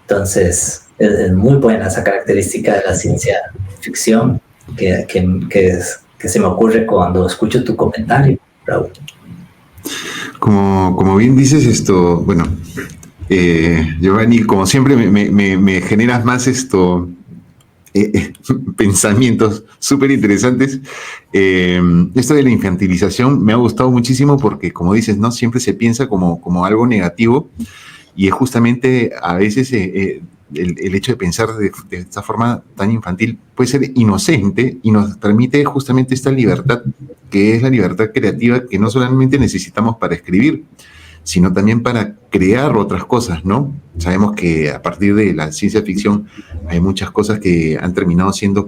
Entonces es muy buena esa característica de la ciencia ficción que se me ocurre cuando escucho tu comentario, Raúl. Como bien dices bueno, Giovanni, como siempre me generas más pensamientos súper interesantes. Esto de la infantilización me ha gustado muchísimo porque, como dices, ¿no? Siempre se piensa como algo negativo, y es justamente a veces el hecho de pensar de esta forma tan infantil puede ser inocente y nos permite justamente esta libertad, que es la libertad creativa que no solamente necesitamos para escribir, sino también para crear otras cosas, ¿no? Sabemos que a partir de la ciencia ficción hay muchas cosas que han terminado siendo,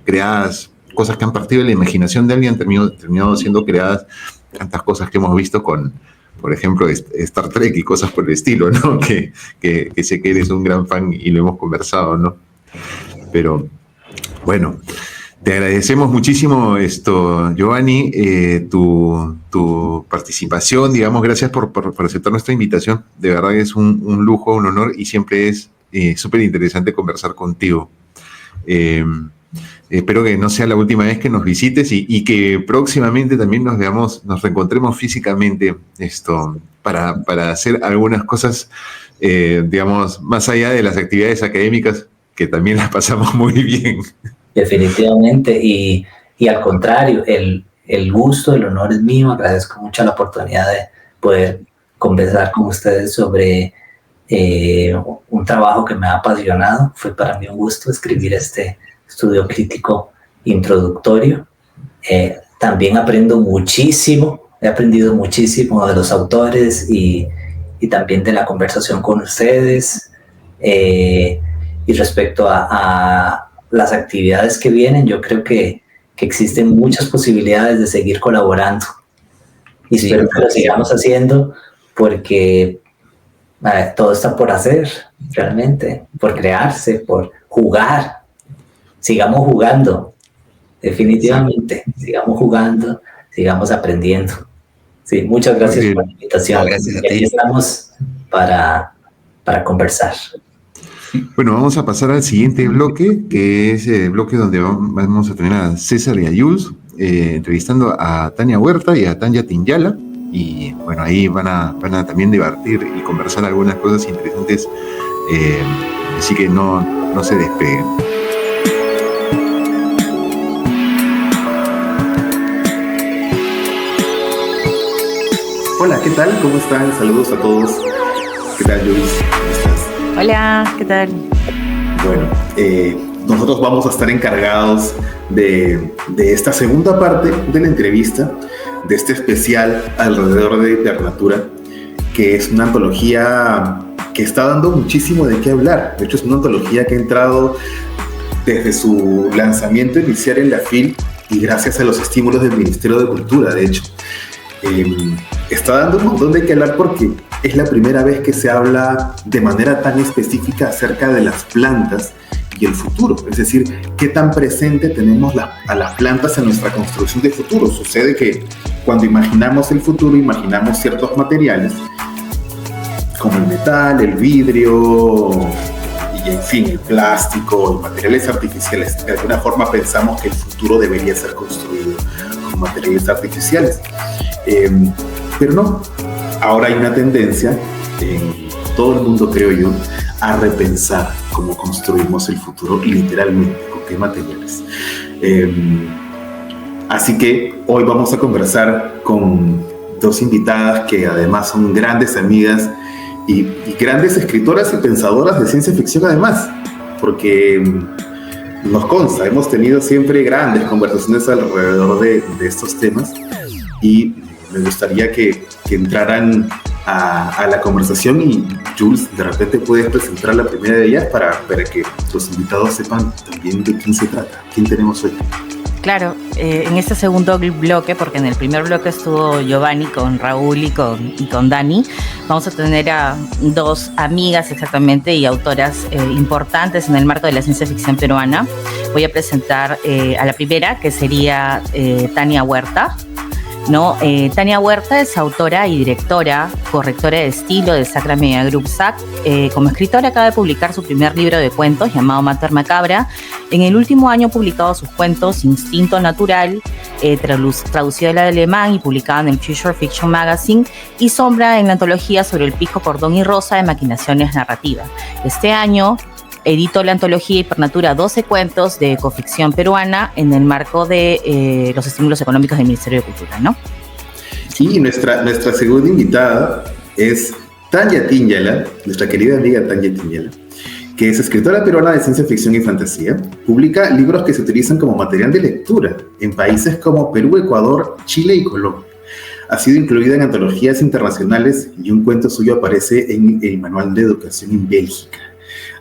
creadas, cosas que han partido de la imaginación de alguien, han terminado siendo creadas, tantas cosas que hemos visto con, por ejemplo, Star Trek y cosas por el estilo, ¿no? Que sé que eres un gran fan y lo hemos conversado, ¿no? Pero, bueno, te agradecemos muchísimo Giovanni, tu participación, digamos, gracias por aceptar nuestra invitación. De verdad es un lujo, un honor, y siempre es súper interesante conversar contigo. Espero que no sea la última vez que nos visites y que próximamente también nos reencontremos físicamente para hacer algunas cosas, digamos, más allá de las actividades académicas, que también las pasamos muy bien. Definitivamente, y al contrario, el gusto, el honor es mío. Agradezco mucho la oportunidad de poder conversar con ustedes sobre un trabajo que me ha apasionado. Fue para mí un gusto escribir este estudio crítico introductorio. También aprendo muchísimo, he aprendido muchísimo de los autores y también de la conversación con ustedes. Y respecto a las actividades que vienen, yo creo que existen muchas posibilidades de seguir colaborando. Y espero que lo sigamos haciendo, porque todo está por hacer, realmente, por crearse, por jugar. Sigamos jugando, definitivamente. Sigamos jugando, sigamos aprendiendo. Sí, muchas gracias por la invitación. Gracias a ti. Aquí estamos para conversar. Bueno, vamos a pasar al siguiente bloque, que es el bloque donde vamos a tener a César y a Jules entrevistando a Tania Huerta y a Tanya Tinyala, y bueno, ahí van a también debatir y conversar algunas cosas interesantes, así que no se despeguen. Hola, ¿qué tal? ¿Cómo están? Saludos a todos. ¿Qué tal, Jules? ¿Cómo estás? Hola, ¿qué tal? Bueno, nosotros vamos a estar encargados de esta segunda parte de la entrevista, de este especial alrededor de Hipernatura, que es una antología que está dando muchísimo de qué hablar. De hecho, es una antología que ha entrado desde su lanzamiento inicial en la FIL y gracias a los estímulos del Ministerio de Cultura, de hecho. está dando un montón de que hablar porque es la primera vez que se habla de manera tan específica acerca de las plantas y el futuro. Es decir, qué tan presente tenemos a las plantas en nuestra construcción de futuro. Sucede que cuando imaginamos el futuro, imaginamos ciertos materiales como el metal, el vidrio y en fin, el plástico, los materiales artificiales. De alguna forma pensamos que el futuro debería ser construido con materiales artificiales. Pero no, ahora hay una tendencia en todo el mundo, creo yo, a repensar cómo construimos el futuro literalmente, con qué materiales. Así que hoy vamos a conversar con dos invitadas que además son grandes amigas y grandes escritoras y pensadoras de ciencia ficción además, porque nos consta, hemos tenido siempre grandes conversaciones alrededor de estos temas y me gustaría que entraran a la conversación y Jules, de repente puedes presentar la primera de ellas para que los invitados sepan también de quién se trata, quién tenemos hoy. Claro, en este segundo bloque, porque en el primer bloque estuvo Giovanni con Raúl y con Dani, vamos a tener a dos amigas exactamente y autoras importantes en el marco de la ciencia ficción peruana. Voy a presentar a la primera, que sería Tania Huerta. ¿No? Tania Huerta es autora y directora, correctora de estilo de Sacra Media Group SAC. Como escritora acaba de publicar su primer libro de cuentos llamado Mater Macabra. En el último año ha publicado sus cuentos Instinto Natural, traducido al alemán y publicado en el Future Fiction Magazine, y Sombra en la antología sobre el pisco, cordón y rosa de Maquinaciones Narrativas. Este año editó la antología Hipernatura 12 cuentos de ecoficción peruana en el marco de los estímulos económicos del Ministerio de Cultura, ¿no? Y nuestra segunda invitada es Tanya Tinyala, nuestra querida amiga Tanya Tinyala, que es escritora peruana de ciencia ficción y fantasía. Publica libros que se utilizan como material de lectura en países como Perú, Ecuador, Chile y Colombia. Ha sido incluida en antologías internacionales y un cuento suyo aparece en el Manual de Educación en Bélgica.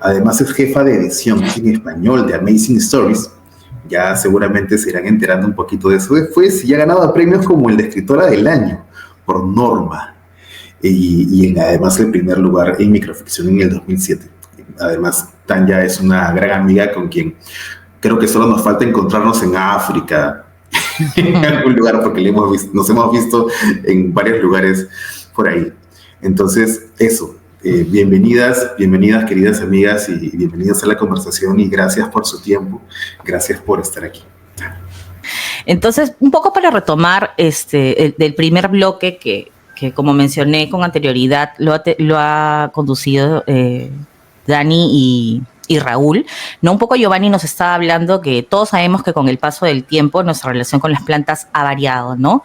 Además es jefa de edición en español de Amazing Stories. Ya seguramente se irán enterando un poquito de eso después. Y ha ganado premios como el de Escritora del Año por Norma. Y además el primer lugar en microficción en el 2007. Además, Tanya es una gran amiga con quien creo que solo nos falta encontrarnos en África, en algún lugar, porque nos hemos visto en varios lugares por ahí. Entonces, eso. Bienvenidas queridas amigas y bienvenidas a la conversación y gracias por su tiempo, gracias por estar aquí. Entonces, un poco para retomar del primer bloque que como mencioné con anterioridad lo ha conducido Dani y Raúl, ¿no? Un poco Giovanni nos estaba hablando que todos sabemos que con el paso del tiempo nuestra relación con las plantas ha variado, ¿no?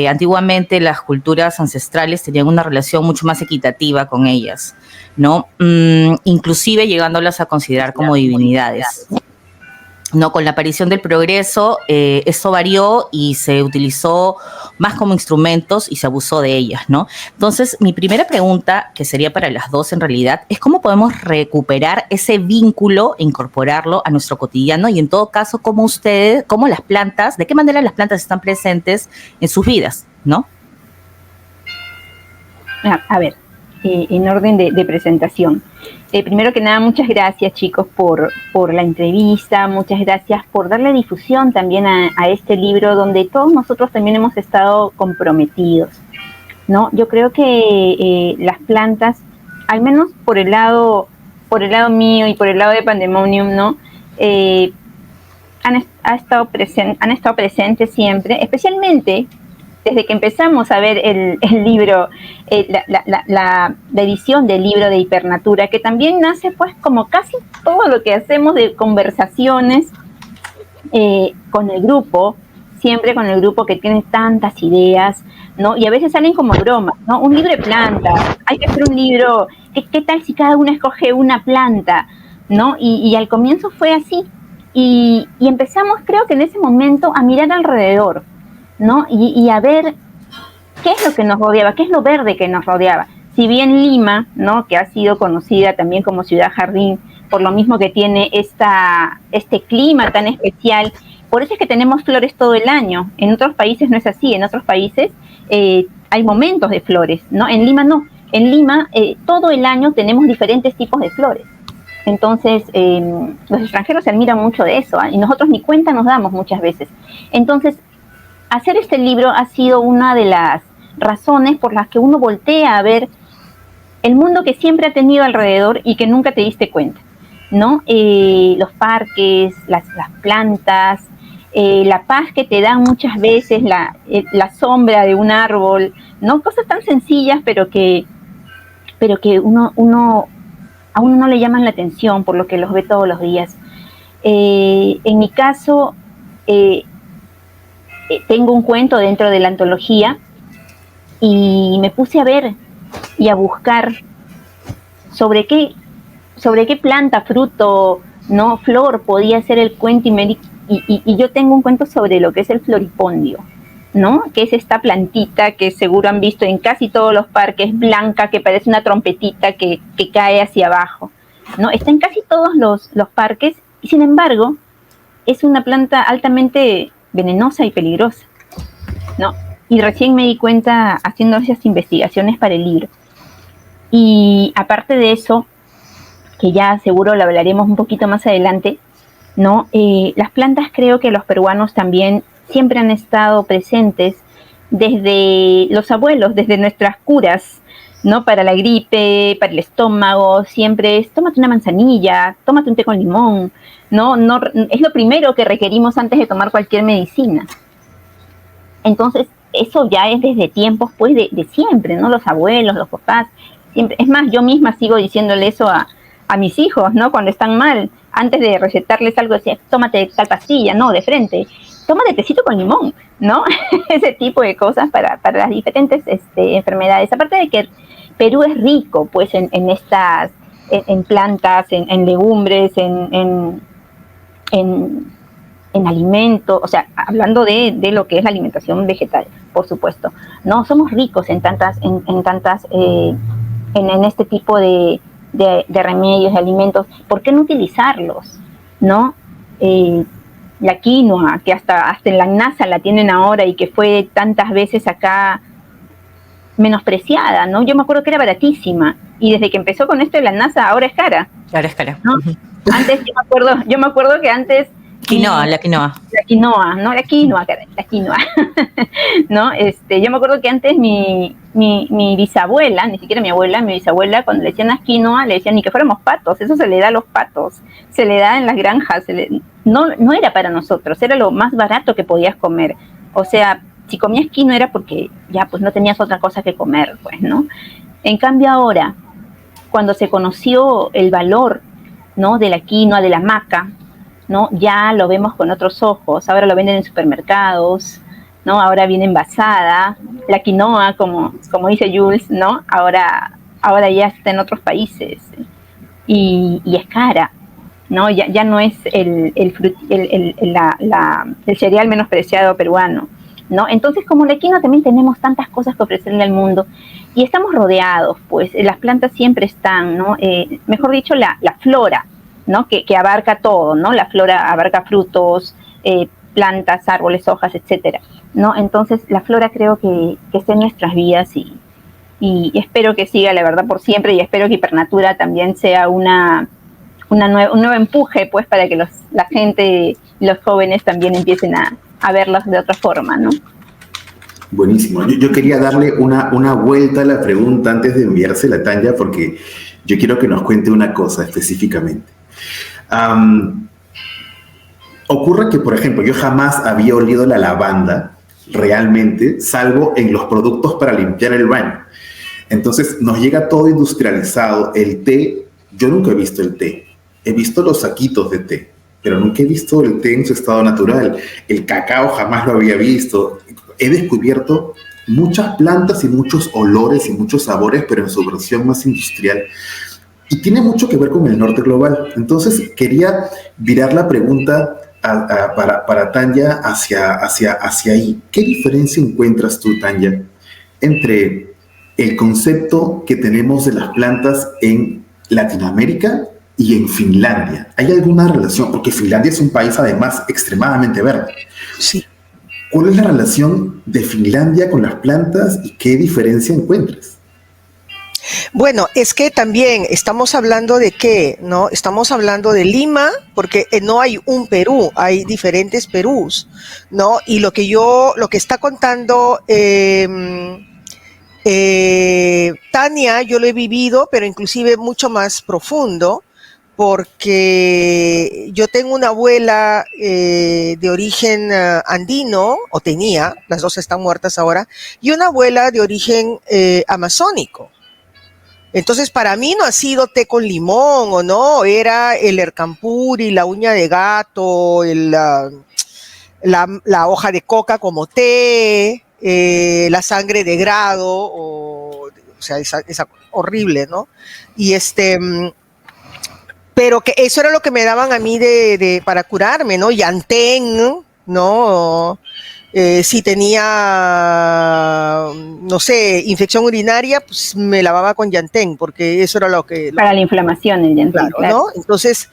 Antiguamente las culturas ancestrales tenían una relación mucho más equitativa con ellas, ¿no? Inclusive llegándolas a considerar como divinidades. No, con la aparición del progreso, esto varió y se utilizó más como instrumentos y se abusó de ellas, ¿no? Entonces, mi primera pregunta, que sería para las dos en realidad, es cómo podemos recuperar ese vínculo e incorporarlo a nuestro cotidiano y en todo caso, cómo las plantas, de qué manera las plantas están presentes en sus vidas, ¿no? A ver, en orden de presentación. Primero que nada, muchas gracias chicos por la entrevista, muchas gracias por darle difusión también a este libro donde todos nosotros también hemos estado comprometidos, ¿no? Yo creo que las plantas, al menos por el lado mío y por el lado de Pandemonium, ¿no? Han estado presentes siempre, especialmente desde que empezamos a ver el libro, la edición del libro de Hipernatura, que también nace pues como casi todo lo que hacemos de conversaciones con el grupo, siempre con el grupo que tiene tantas ideas, ¿no? Y a veces salen como bromas, ¿no? Un libro de plantas, hay que hacer un libro, ¿qué tal si cada uno escoge una planta, ¿no? Y al comienzo fue así, y empezamos creo que en ese momento a mirar alrededor, ¿no? Y a ver qué es lo que nos rodeaba, qué es lo verde que nos rodeaba. Si bien Lima, ¿no? Que ha sido conocida también como ciudad jardín, por lo mismo que tiene este clima tan especial, Por eso es que tenemos flores todo el año. En otros países no es así. En otros países hay momentos de flores, ¿no? En Lima no. En Lima todo el año tenemos diferentes tipos de flores. Entonces, los extranjeros se admiran mucho de eso, y nosotros ni cuenta nos damos muchas veces. Entonces, hacer este libro ha sido una de las razones por las que uno voltea a ver el mundo que siempre ha tenido alrededor y que nunca te diste cuenta, ¿no? Los parques, las plantas, la paz que te dan muchas veces, la sombra de un árbol, ¿no? Cosas tan sencillas, pero que a uno no le llaman la atención por lo que los ve todos los días. En mi caso, tengo un cuento dentro de la antología y me puse a ver y a buscar sobre qué planta, fruto, no flor podía ser el cuento, y yo tengo un cuento sobre lo que es el floripondio, ¿no? Que es esta plantita que seguro han visto en casi todos los parques, blanca, que parece una trompetita que cae hacia abajo, ¿no? Está en casi todos los parques, y sin embargo es una planta altamente venenosa y peligrosa, ¿no? Y recién me di cuenta haciendo esas investigaciones para el libro. Y aparte de eso, que ya seguro lo hablaremos un poquito más adelante, ¿no? Las plantas, creo que los peruanos también siempre han estado presentes desde los abuelos, desde nuestras curas, ¿no? Para la gripe, para el estómago, siempre es tómate una manzanilla, tómate un té con limón, ¿no? Es lo primero que requerimos antes de tomar cualquier medicina. Entonces, eso ya es desde tiempos, pues, de siempre, ¿no? Los abuelos, los papás, siempre. Es más, yo misma sigo diciéndole eso a mis hijos, ¿no? Cuando están mal, antes de recetarles algo, decía, tómate tal pastilla, no, de frente, tómate tecito con limón, ¿no? Ese tipo de cosas para las diferentes enfermedades. Aparte de que Perú es rico, pues, en plantas, en legumbres, en alimentos, o sea, hablando de lo que es la alimentación vegetal, por supuesto, no somos ricos en este tipo de remedios, de alimentos. ¿Por qué no utilizarlos? ¿No? La quinoa, que hasta en la NASA la tienen ahora y que fue tantas veces acá menospreciada, ¿no? Yo me acuerdo que era baratísima, y desde que empezó con esto de la NASA ahora es cara. Ahora es cara. ¿No? Antes yo me acuerdo que antes la quinoa, ¿no? Yo me acuerdo que antes mi bisabuela, ni siquiera mi abuela, mi bisabuela, cuando le decían a quinoa, le decían ni que fuéramos patos, eso se le da a los patos, se le da en las granjas, no era para nosotros, era lo más barato que podías comer. O sea, si comías quinoa era porque ya pues no tenías otra cosa que comer, pues, ¿no? En cambio ahora, cuando se conoció el valor, ¿no? De la quinoa, de la maca, ¿no? Ya lo vemos con otros ojos. Ahora lo venden en supermercados, ¿no? Ahora viene envasada. La quinoa, como dice Jules, ¿no? Ahora ya está en otros países y es cara, ¿no? Ya no es el cereal menospreciado peruano, ¿no? Entonces, como la quinoa, también tenemos tantas cosas que ofrecerle al mundo y estamos rodeados, pues las plantas siempre están, ¿no? Mejor dicho, la flora, ¿no? Que abarca todo, ¿no? La flora abarca frutos, plantas, árboles, hojas, etcétera, ¿no? Entonces, la flora creo que está en nuestras vidas y espero que siga, la verdad, por siempre, y espero que Hipernatura también sea un nuevo empuje, pues, para que la gente, los jóvenes también empiecen a verlos de otra forma, ¿no? Buenísimo. Yo quería darle una vuelta a la pregunta antes de enviársela a Tanya, porque yo quiero que nos cuente una cosa específicamente. Ocurre que, por ejemplo, yo jamás había olido la lavanda realmente, salvo en los productos para limpiar el baño. Entonces nos llega todo industrializado. El té, yo nunca he visto el té. He visto los saquitos de té, pero nunca he visto el té en su estado natural. El cacao jamás lo había visto. He descubierto muchas plantas y muchos olores y muchos sabores, pero en su versión más industrial. Y tiene mucho que ver con el norte global. Entonces quería virar la pregunta para Tanya hacia ahí. ¿Qué diferencia encuentras tú, Tanya, entre el concepto que tenemos de las plantas en Latinoamérica y en Finlandia? ¿Hay alguna relación? Porque Finlandia es un país además extremadamente verde. Sí. ¿Cuál es la relación de Finlandia con las plantas y qué diferencia encuentras? Bueno, es que también estamos hablando de qué, ¿no? Estamos hablando de Lima, porque no hay un Perú, hay diferentes Perús, ¿no? Y lo que está contando Tania, yo lo he vivido, pero inclusive mucho más profundo, porque yo tengo una abuela de origen andino, o tenía, las dos están muertas ahora, y una abuela de origen amazónico. Entonces, para mí no ha sido té con limón, o no, era el ercampuri, la uña de gato, la hoja de coca como té, la sangre de grado, o sea, esa horrible, ¿no? Y pero que eso era lo que me daban a mí para curarme, ¿no? Yantén, ¿no? Si tenía, no sé, infección urinaria, pues me lavaba con Yantén, porque eso era lo que... Para la inflamación, el Yantén, claro, ¿no? Entonces,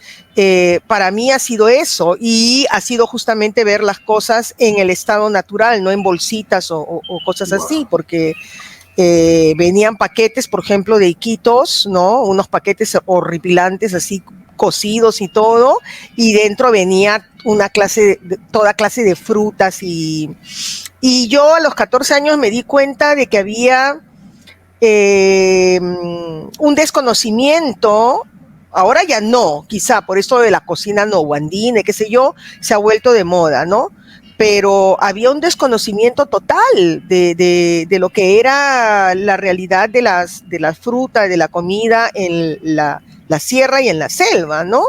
para mí ha sido eso, y ha sido justamente ver las cosas en el estado natural, no en bolsitas o cosas así, porque venían paquetes, por ejemplo, de Iquitos, ¿no? Unos paquetes horripilantes, así cocidos y todo, y dentro venía toda clase de frutas, y yo a los 14 años me di cuenta de que había un desconocimiento. Ahora ya no, quizá por esto de la cocina nohuandine, qué sé yo, se ha vuelto de moda, ¿no? Pero había un desconocimiento total de lo que era la realidad de las frutas, de la comida en la sierra y en la selva, ¿no?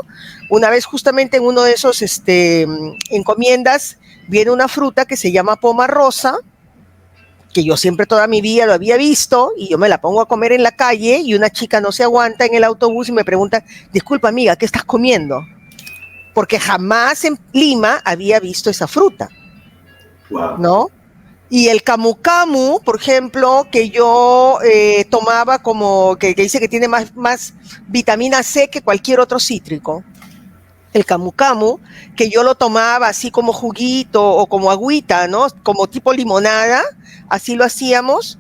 Una vez justamente en uno de esos encomiendas viene una fruta que se llama poma rosa, que yo siempre toda mi vida lo había visto, y yo me la pongo a comer en la calle, y una chica no se aguanta en el autobús y me pregunta, disculpa amiga, ¿qué estás comiendo? Porque jamás en Lima había visto esa fruta. Wow. ¿No? Y el camu camu, por ejemplo, que yo tomaba como, que dice que tiene más vitamina C que cualquier otro cítrico. El camu camu, que yo lo tomaba así como juguito o como agüita, ¿no? Como tipo limonada, así lo hacíamos.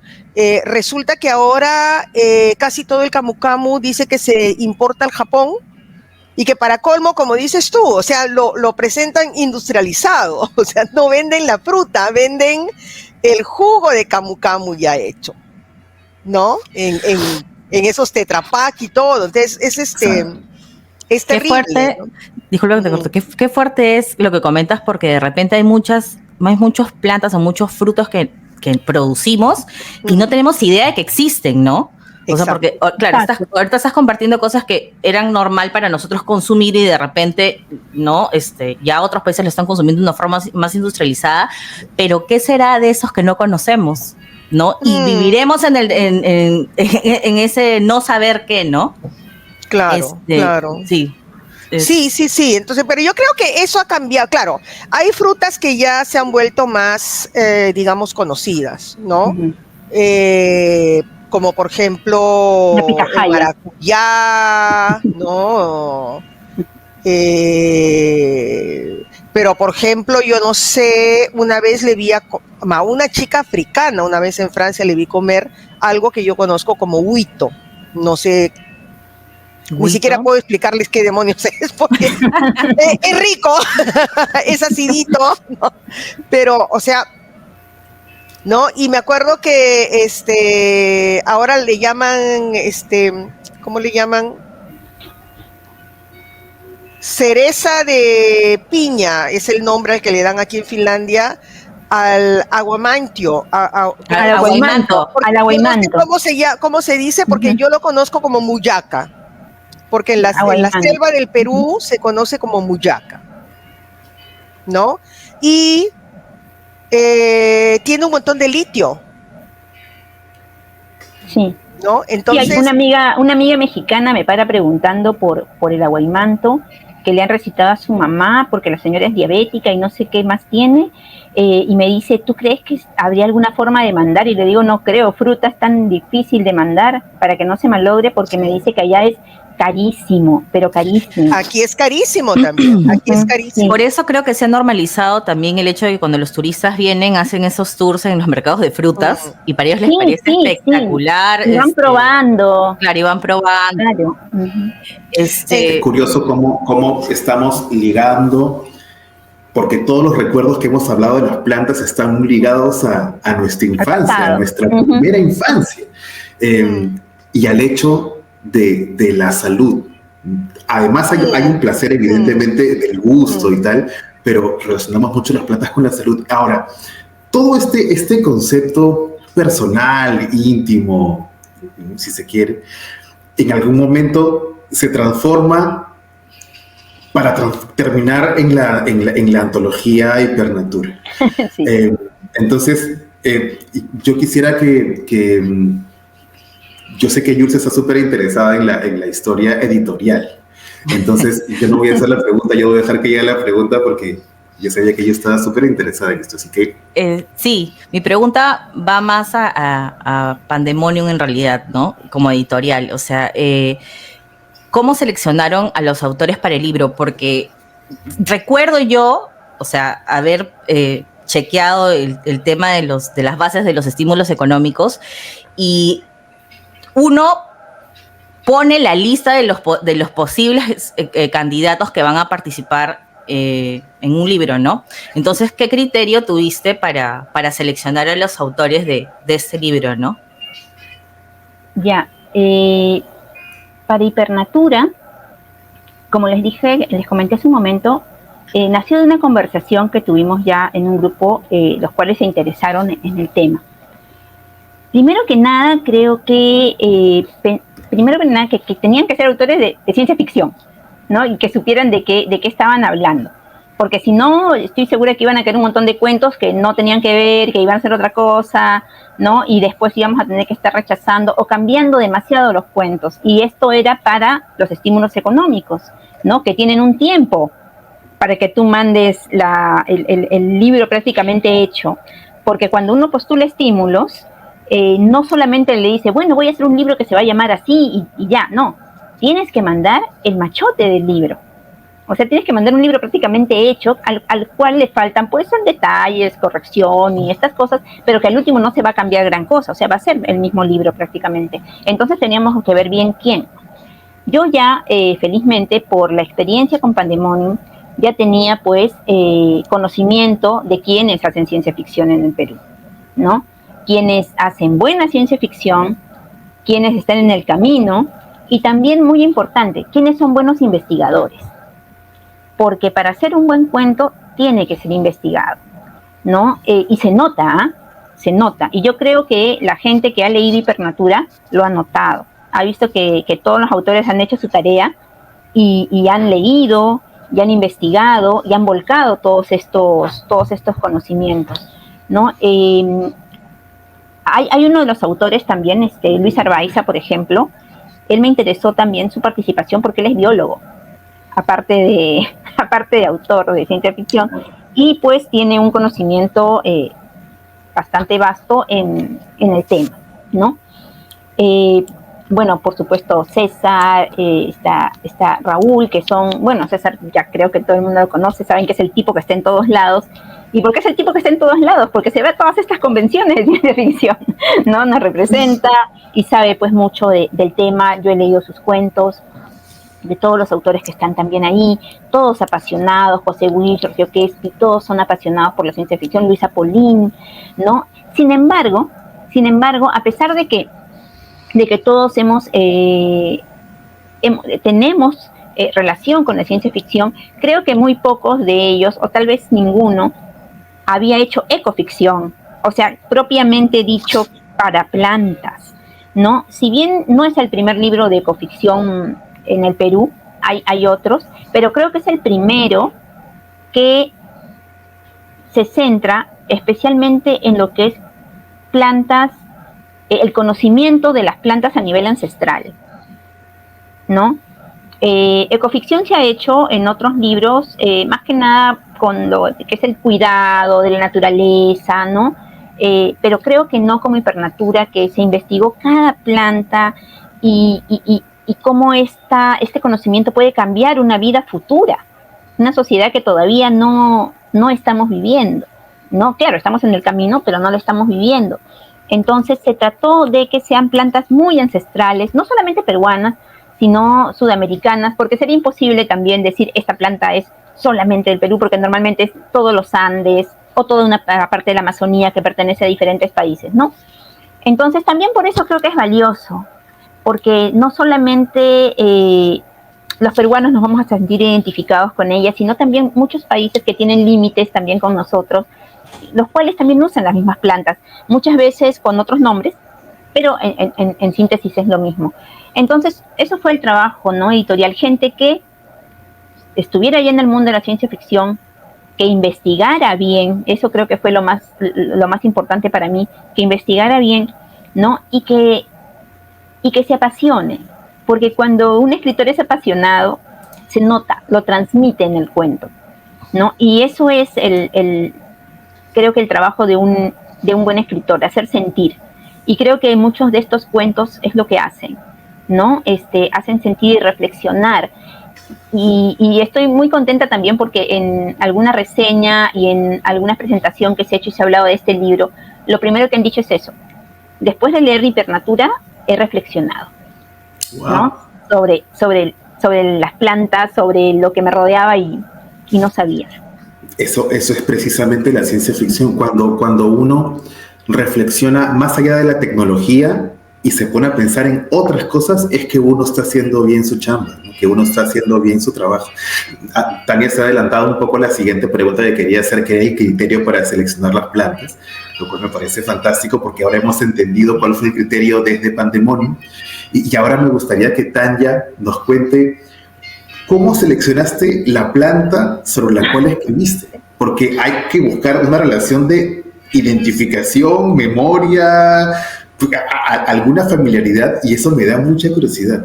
Resulta que ahora casi todo el camu camu dice que se importa al Japón, y que para colmo, como dices tú, o sea, lo presentan industrializado, o sea, no venden la fruta, venden el jugo de camu camu ya hecho, ¿no? En esos tetrapack y todo. Entonces, es terrible. Qué fuerte, ¿no? Disculpa que te corto, qué fuerte es lo que comentas, porque de repente hay muchas plantas o muchos frutos que producimos y no tenemos idea de que existen, ¿no? O sea, porque, claro, ahorita estás compartiendo cosas que eran normal para nosotros consumir, y de repente, ¿no? Ya otros países lo están consumiendo de una forma más industrializada, pero ¿qué será de esos que no conocemos? ¿No? Y viviremos en ese no saber qué, ¿no? Claro, claro. Sí. Sí. Entonces, pero yo creo que eso ha cambiado. Claro, hay frutas que ya se han vuelto más, digamos, conocidas, ¿no? Uh-huh. Como por ejemplo el maracuyá, ¿no? Pero por ejemplo, yo no sé, una vez le vi a una chica africana, una vez en Francia le vi comer algo que yo conozco como huito, no sé, ni siquiera puedo explicarles qué demonios es, porque es rico, es acidito, ¿no? Pero, o sea, ¿no? Y me acuerdo que ahora le llaman, ¿cómo le llaman? Cereza de piña es el nombre al que le dan aquí en Finlandia al aguamantio. Al aguaimanto. ¿Cómo se dice? Porque yo lo conozco como muyaca. Porque en la selva del Perú se conoce como muyaca, ¿no? Y tiene un montón de litio. Sí. ¿No? Entonces, sí, hay una amiga mexicana me para preguntando por el aguaimanto, que le han recitado a su mamá porque la señora es diabética y no sé qué más tiene, y me dice, ¿tú crees que habría alguna forma de mandar? Y le digo, no creo, fruta es tan difícil de mandar para que no se malogre, porque me dice que allá es carísimo, pero carísimo. Aquí es carísimo también, aquí es carísimo. Por eso creo que se ha normalizado también el hecho de que cuando los turistas vienen, hacen esos tours en los mercados de frutas, y para ellos les parece espectacular. Y van probando. Claro, y van probando. Claro. Es curioso cómo estamos ligando, porque todos los recuerdos que hemos hablado de las plantas están muy ligados a nuestra infancia, a nuestra primera infancia, y al hecho de la salud. Además hay un placer evidentemente del gusto y tal, pero relacionamos mucho las plantas con la salud. Ahora, todo este concepto personal, íntimo, si se quiere, en algún momento se transforma para terminar en la antología Hipernatura. Sí. Entonces, yo quisiera que yo sé que Jules está súper interesada en la historia editorial. Entonces, yo no voy a hacer la pregunta, yo voy a dejar que ella la pregunta porque yo sabía que ella estaba súper interesada en esto, así que... sí, mi pregunta va más a Pandemonium en realidad, ¿no? Como editorial, o sea, ¿cómo seleccionaron a los autores para el libro? Porque recuerdo yo, o sea, haber chequeado el tema de las bases de los estímulos económicos, y uno pone la lista de los posibles candidatos que van a participar en un libro, ¿no? Entonces, ¿qué criterio tuviste para seleccionar a los autores de este libro, no? Ya, para Hipernatura, como les comenté hace un momento, nació de una conversación que tuvimos ya en un grupo, los cuales se interesaron en el tema. Primero que nada, creo que que tenían que ser autores de ciencia ficción, ¿no? Y que supieran de qué estaban hablando. Porque si no, estoy segura que iban a caer un montón de cuentos que no tenían que ver, que iban a ser otra cosa, ¿no? Y después íbamos a tener que estar rechazando o cambiando demasiado los cuentos. Y esto era para los estímulos económicos, ¿no? Que tienen un tiempo para que tú mandes el libro prácticamente hecho. Porque cuando uno postula estímulos, no solamente le dice, bueno, voy a hacer un libro que se va a llamar así y ya, no. Tienes que mandar el machote del libro. O sea, tienes que mandar un libro prácticamente hecho, al cual le faltan, pues, son detalles, corrección y estas cosas, pero que al último no se va a cambiar gran cosa, o sea, va a ser el mismo libro prácticamente. Entonces teníamos que ver bien quién. Yo ya, felizmente, por la experiencia con Pandemonium, ya tenía, pues, conocimiento de quiénes hacen ciencia ficción en el Perú, ¿no? Quienes hacen buena ciencia ficción, quienes están en el camino, y también, muy importante, quienes son buenos investigadores. Porque para hacer un buen cuento tiene que ser investigado, ¿no? Y se nota, se nota. Y yo creo que la gente que ha leído Hipernatura lo ha notado. Ha visto que todos los autores han hecho su tarea y han leído, y han investigado, y han volcado todos estos conocimientos, ¿no? Hay uno de los autores también, Luis Arbaiza, por ejemplo. Él me interesó también su participación porque él es biólogo, aparte de autor de ciencia ficción, y pues tiene un conocimiento bastante vasto en el tema, ¿no? Bueno, por supuesto, César, está Raúl, que son, bueno, César ya creo que todo el mundo lo conoce, saben que es el tipo que está en todos lados. ¿Y por qué es el tipo que está en todos lados? Porque se ve a todas estas convenciones de ciencia ficción, ¿no? Nos representa y sabe pues mucho del tema. Yo he leído sus cuentos, de todos los autores que están también ahí, todos apasionados, José Will, Giorgio Quespi, todos son apasionados por la ciencia ficción, Luisa Polín, ¿no? Sin embargo, a pesar de que todos tenemos relación con la ciencia ficción, creo que muy pocos de ellos, o tal vez ninguno, había hecho ecoficción, o sea, propiamente dicho para plantas, ¿no? Si bien no es el primer libro de ecoficción en el Perú, hay otros, pero creo que es el primero que se centra especialmente en lo que es plantas, el conocimiento de las plantas a nivel ancestral, ¿no? Ecoficción se ha hecho en otros libros, más que nada con lo que es el cuidado de la naturaleza, ¿no? Pero creo que no como Hipernatura, que se investigó cada planta y cómo este conocimiento puede cambiar una vida futura, una sociedad que todavía no estamos viviendo, ¿no? Claro, estamos en el camino, pero no lo estamos viviendo. Entonces se trató de que sean plantas muy ancestrales, no solamente peruanas, sino sudamericanas, porque sería imposible también decir esta planta es solamente del Perú, porque normalmente es todos los Andes o toda una parte de la Amazonía que pertenece a diferentes países, ¿no? Entonces también por eso creo que es valioso, porque no solamente los peruanos nos vamos a sentir identificados con ella, sino también muchos países que tienen límites también con nosotros, los cuales también usan las mismas plantas, muchas veces con otros nombres, pero en síntesis es lo mismo. Entonces, eso fue el trabajo, ¿no? Editorial, gente que estuviera ya en el mundo de la ciencia ficción, que investigara bien, eso creo que fue lo más importante para mí, que investigara bien, ¿no? Y que se apasione, porque cuando un escritor es apasionado, se nota, lo transmite en el cuento, ¿no? Y eso es creo que el trabajo de un buen escritor, hacer sentir. Y creo que muchos de estos cuentos es lo que hacen, ¿no? Hacen sentir y reflexionar. Y estoy muy contenta también porque en alguna reseña y en alguna presentación que se ha hecho y se ha hablado de este libro, lo primero que han dicho es eso. Después de leer Hipernatura, he reflexionado, wow, ¿no? Sobre las plantas, sobre lo que me rodeaba y no sabía. Eso es precisamente la ciencia ficción, cuando uno reflexiona más allá de la tecnología y se pone a pensar en otras cosas, es que uno está haciendo bien su chamba, ¿no? Que uno está haciendo bien su trabajo. Tania se ha adelantado un poco a la siguiente pregunta que quería hacer, que era el criterio para seleccionar las plantas, lo cual me parece fantástico porque ahora hemos entendido cuál fue el criterio desde Pandemonium, y ahora me gustaría que Tanya nos cuente cómo seleccionaste la planta sobre la cual escribiste, porque hay que buscar una relación de identificación, memoria, alguna familiaridad, y eso me da mucha curiosidad.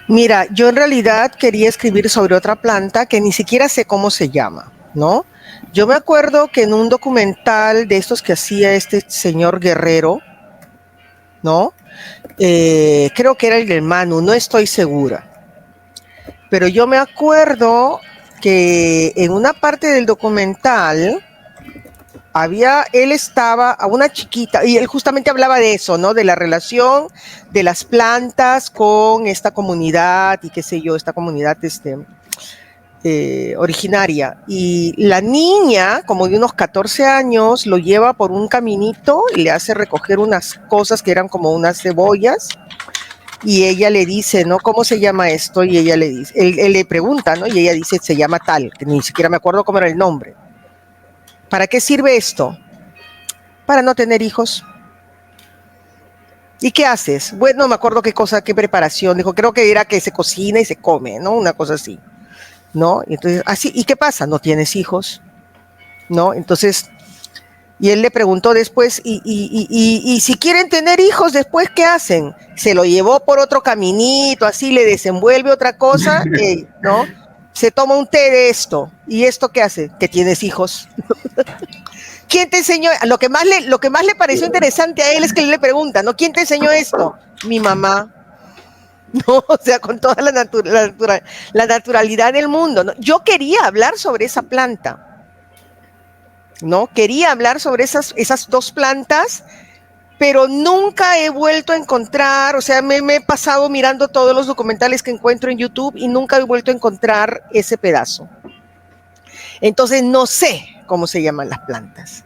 Mira, yo en realidad quería escribir sobre otra planta que ni siquiera sé cómo se llama, ¿no? Yo me acuerdo que en un documental de estos que hacía este señor Guerrero, ¿no? Creo que era el del Manu, no estoy segura. Pero yo me acuerdo que en una parte del documental él estaba a una chiquita, y él justamente hablaba de eso, ¿no? De la relación de las plantas con esta comunidad, y qué sé yo, esta comunidad originaria. Y la niña, como de unos 14 años, lo lleva por un caminito y le hace recoger unas cosas que eran como unas cebollas. Y ella le dice, ¿no? ¿Cómo se llama esto? Y ella le dice, él le pregunta, ¿no? Y ella dice, se llama tal, que ni siquiera me acuerdo cómo era el nombre. ¿Para qué sirve esto? Para no tener hijos. ¿Y qué haces? Bueno, no me acuerdo qué preparación. Dijo, creo que era que se cocina y se come, ¿no? Una cosa así, ¿no? Y entonces, así, ¿y qué pasa? No tienes hijos, ¿no? Entonces, y él le preguntó después, y si quieren tener hijos, ¿después qué hacen? Se lo llevó por otro caminito, así le desenvuelve otra cosa, ¿no? Se toma un té de esto. ¿Y esto qué hace? Que tienes hijos. ¿Quién te enseñó? Lo que más le pareció interesante a él es que él le pregunta, ¿no? ¿Quién te enseñó esto? Mi mamá. No, o sea, con toda la naturalidad del mundo, ¿no? Yo quería hablar sobre esa planta, ¿no? Quería hablar sobre esas dos plantas, pero nunca he vuelto a encontrar, o sea, me he pasado mirando todos los documentales que encuentro en YouTube y nunca he vuelto a encontrar ese pedazo. Entonces no sé cómo se llaman las plantas.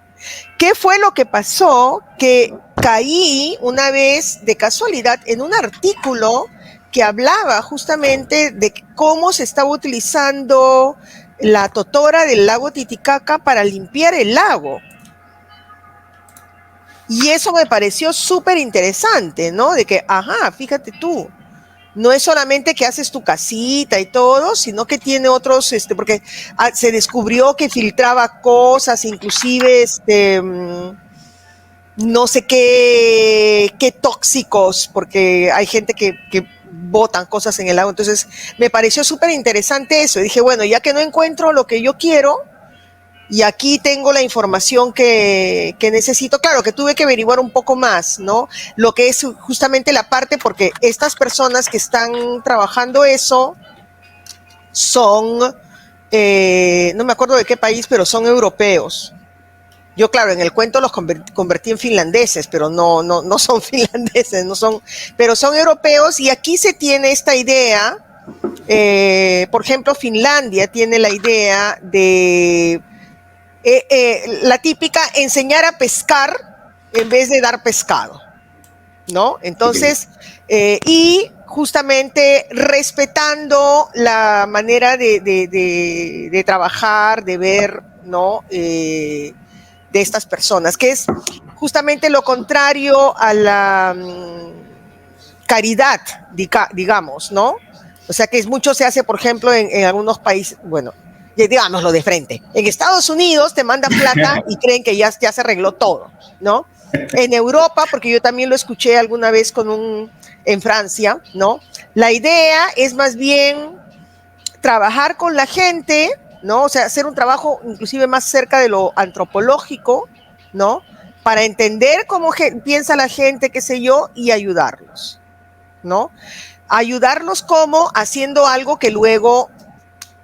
¿Qué fue lo que pasó? Que caí una vez de casualidad en un artículo que hablaba justamente de cómo se estaba utilizando la totora del lago Titicaca para limpiar el lago. Y eso me pareció súper interesante, ¿no? De que, ajá, fíjate tú, no es solamente que haces tu casita y todo, sino que tiene otros, porque se descubrió que filtraba cosas, inclusive, no sé qué tóxicos, porque hay gente que botan cosas en el lago. Entonces, me pareció súper interesante eso. Y dije, bueno, ya que no encuentro lo que yo quiero, y aquí tengo la información que necesito. Claro, que tuve que averiguar un poco más, ¿no? Lo que es justamente la parte, porque estas personas que están trabajando eso son, no me acuerdo de qué país, pero son europeos. Yo, claro, en el cuento los convertí en finlandeses, pero no son finlandeses, no son, pero son europeos, y aquí se tiene esta idea, por ejemplo, Finlandia tiene la idea de la típica enseñar a pescar en vez de dar pescado, ¿no? Entonces, y justamente respetando la manera de trabajar, de ver, ¿no? De estas personas, que es justamente lo contrario a la caridad, digamos, ¿no? O sea, que mucho se hace, por ejemplo, en algunos países, bueno, digámoslo de frente. En Estados Unidos te mandan plata y creen que ya se arregló todo, ¿no? En Europa, porque yo también lo escuché alguna vez en Francia, ¿no? La idea es más bien trabajar con la gente, ¿no? O sea, hacer un trabajo inclusive más cerca de lo antropológico, ¿no? Para entender cómo piensa la gente, qué sé yo, y ayudarlos, ¿no? Ayudarlos como haciendo algo que luego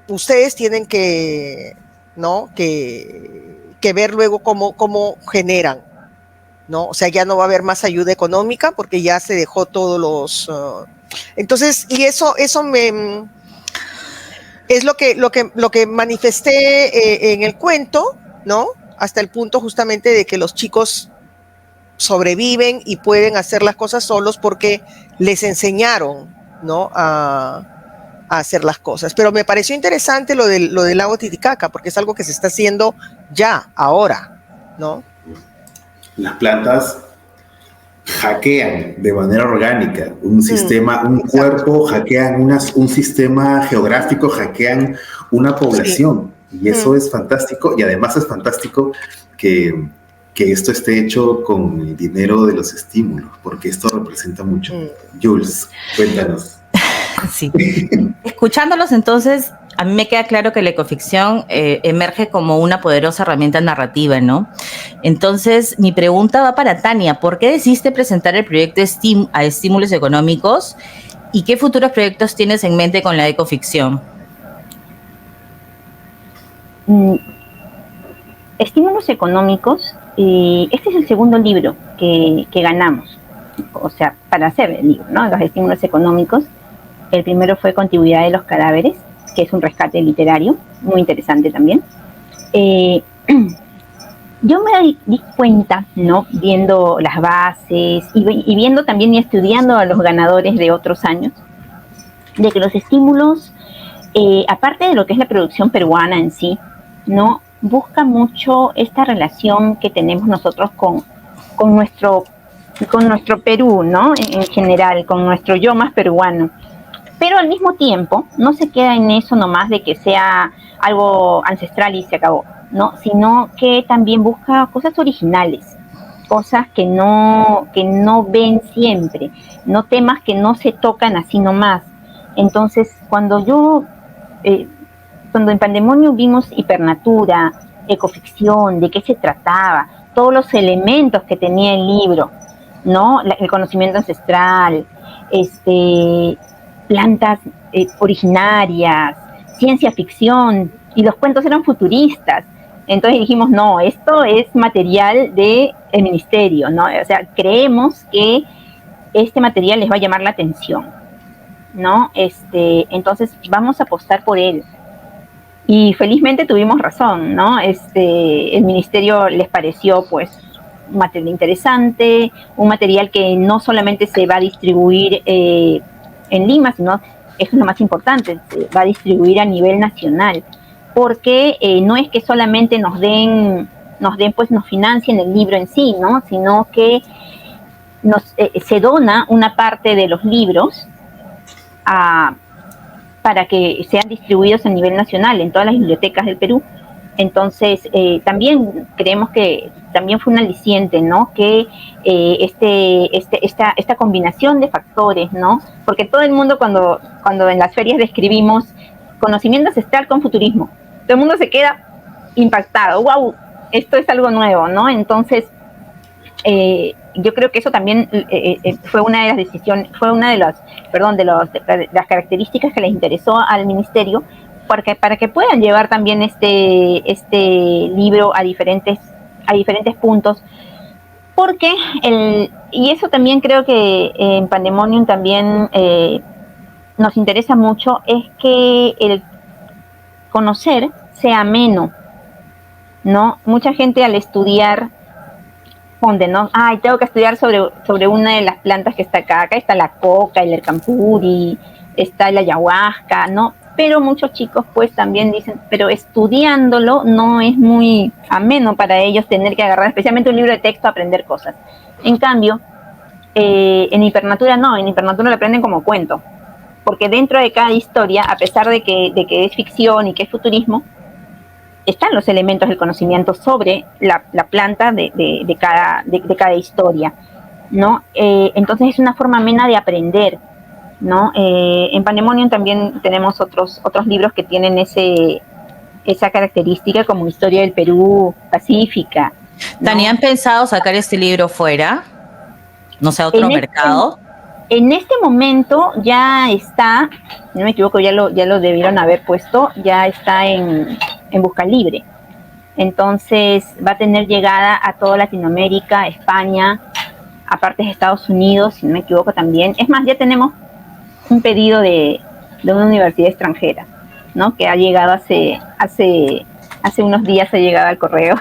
ustedes tienen que, ¿no? Que ver luego cómo generan, ¿no? O sea, ya no va a haber más ayuda económica porque ya se dejó todos los... entonces, y eso es lo que manifesté en el cuento, ¿no? Hasta el punto justamente de que los chicos sobreviven y pueden hacer las cosas solos porque les enseñaron, ¿no? A hacer las cosas. Pero me pareció interesante lo del lago Titicaca, porque es algo que se está haciendo ya, ahora, ¿no? Las plantas hackean de manera orgánica un sistema, un cuerpo, hackean un sistema geográfico, hackean una población. Sí. Y eso es fantástico, y además es fantástico que esto esté hecho con el dinero de los estímulos, porque esto representa mucho. Jules, cuéntanos. Sí. Escuchándolos entonces, a mí me queda claro que la ecoficción emerge como una poderosa herramienta narrativa, ¿no? Entonces, mi pregunta va para Tania. ¿Por qué decidiste presentar el proyecto a estímulos económicos y qué futuros proyectos tienes en mente con la ecoficción? Estímulos económicos, este es el segundo libro que ganamos, o sea, para hacer el libro, ¿no? Los estímulos económicos. El primero fue Contigüidad de los cadáveres, que es un rescate literario, muy interesante también. Yo me di cuenta, ¿no? Viendo las bases y viendo también y estudiando a los ganadores de otros años, de que los estímulos, aparte de lo que es la producción peruana en sí, ¿no? Busca mucho esta relación que tenemos nosotros con nuestro Perú, ¿no? En general, con nuestro yo más peruano. Pero al mismo tiempo no se queda en eso nomás de que sea algo ancestral y se acabó, ¿no? Sino que también busca cosas originales, cosas que no ven siempre, no temas que no se tocan así nomás. Entonces, cuando en Pandemonio vimos hipernatura, ecoficción, de qué se trataba, todos los elementos que tenía el libro, ¿no? El conocimiento ancestral, plantas originarias, ciencia ficción, y los cuentos eran futuristas. Entonces dijimos, no, esto es material del ministerio, ¿no? O sea, creemos que este material les va a llamar la atención, ¿no? Entonces vamos a apostar por él. Y felizmente tuvimos razón, ¿no? El ministerio les pareció, pues, un material interesante, un material que no solamente se va a distribuir en Lima, sino, eso es lo más importante, se va a distribuir a nivel nacional, porque no es que solamente nos financien el libro en sí, ¿no? Sino que se dona una parte de los libros para que sean distribuidos a nivel nacional en todas las bibliotecas del Perú. Entonces, también creemos que también fue un aliciente, ¿no? Que esta combinación de factores, ¿no? Porque todo el mundo cuando en las ferias describimos conocimiento ancestral con futurismo, todo el mundo se queda impactado, wow, esto es algo nuevo, ¿no? Entonces, yo creo que eso también fue una de las decisiones, fue una de las características que les interesó al ministerio, porque para que puedan llevar también este libro a diferentes puntos, porque y eso también creo que en Pandemonium también nos interesa mucho, es que el conocer sea ameno, ¿no? Mucha gente al estudiar ¿no? Ay, tengo que estudiar sobre una de las plantas que está acá. Acá está la coca, el ercampuri, está la ayahuasca, ¿no? Pero muchos chicos pues también dicen, pero estudiándolo no es muy ameno para ellos tener que agarrar especialmente un libro de texto a aprender cosas. En cambio, en Hipernatura no, en Hipernatura lo aprenden como cuento. Porque dentro de cada historia, a pesar de que es ficción y que es futurismo, están los elementos del conocimiento sobre la planta de cada historia, ¿no? Entonces es una forma amena de aprender, ¿no? En Pandemonium también tenemos otros libros que tienen esa característica, como Historia del Perú Pacífica, ¿no? Dani, ¿han pensado sacar este libro fuera? No sé, a otro mercado. En este momento ya está, no me equivoco, ya lo debieron haber puesto, ya está en Busca Libre. Entonces va a tener llegada a toda Latinoamérica, España, aparte de Estados Unidos, si no me equivoco también. Es más, ya tenemos un pedido de una universidad extranjera, ¿no? Que ha llegado hace unos días, ha llegado al correo.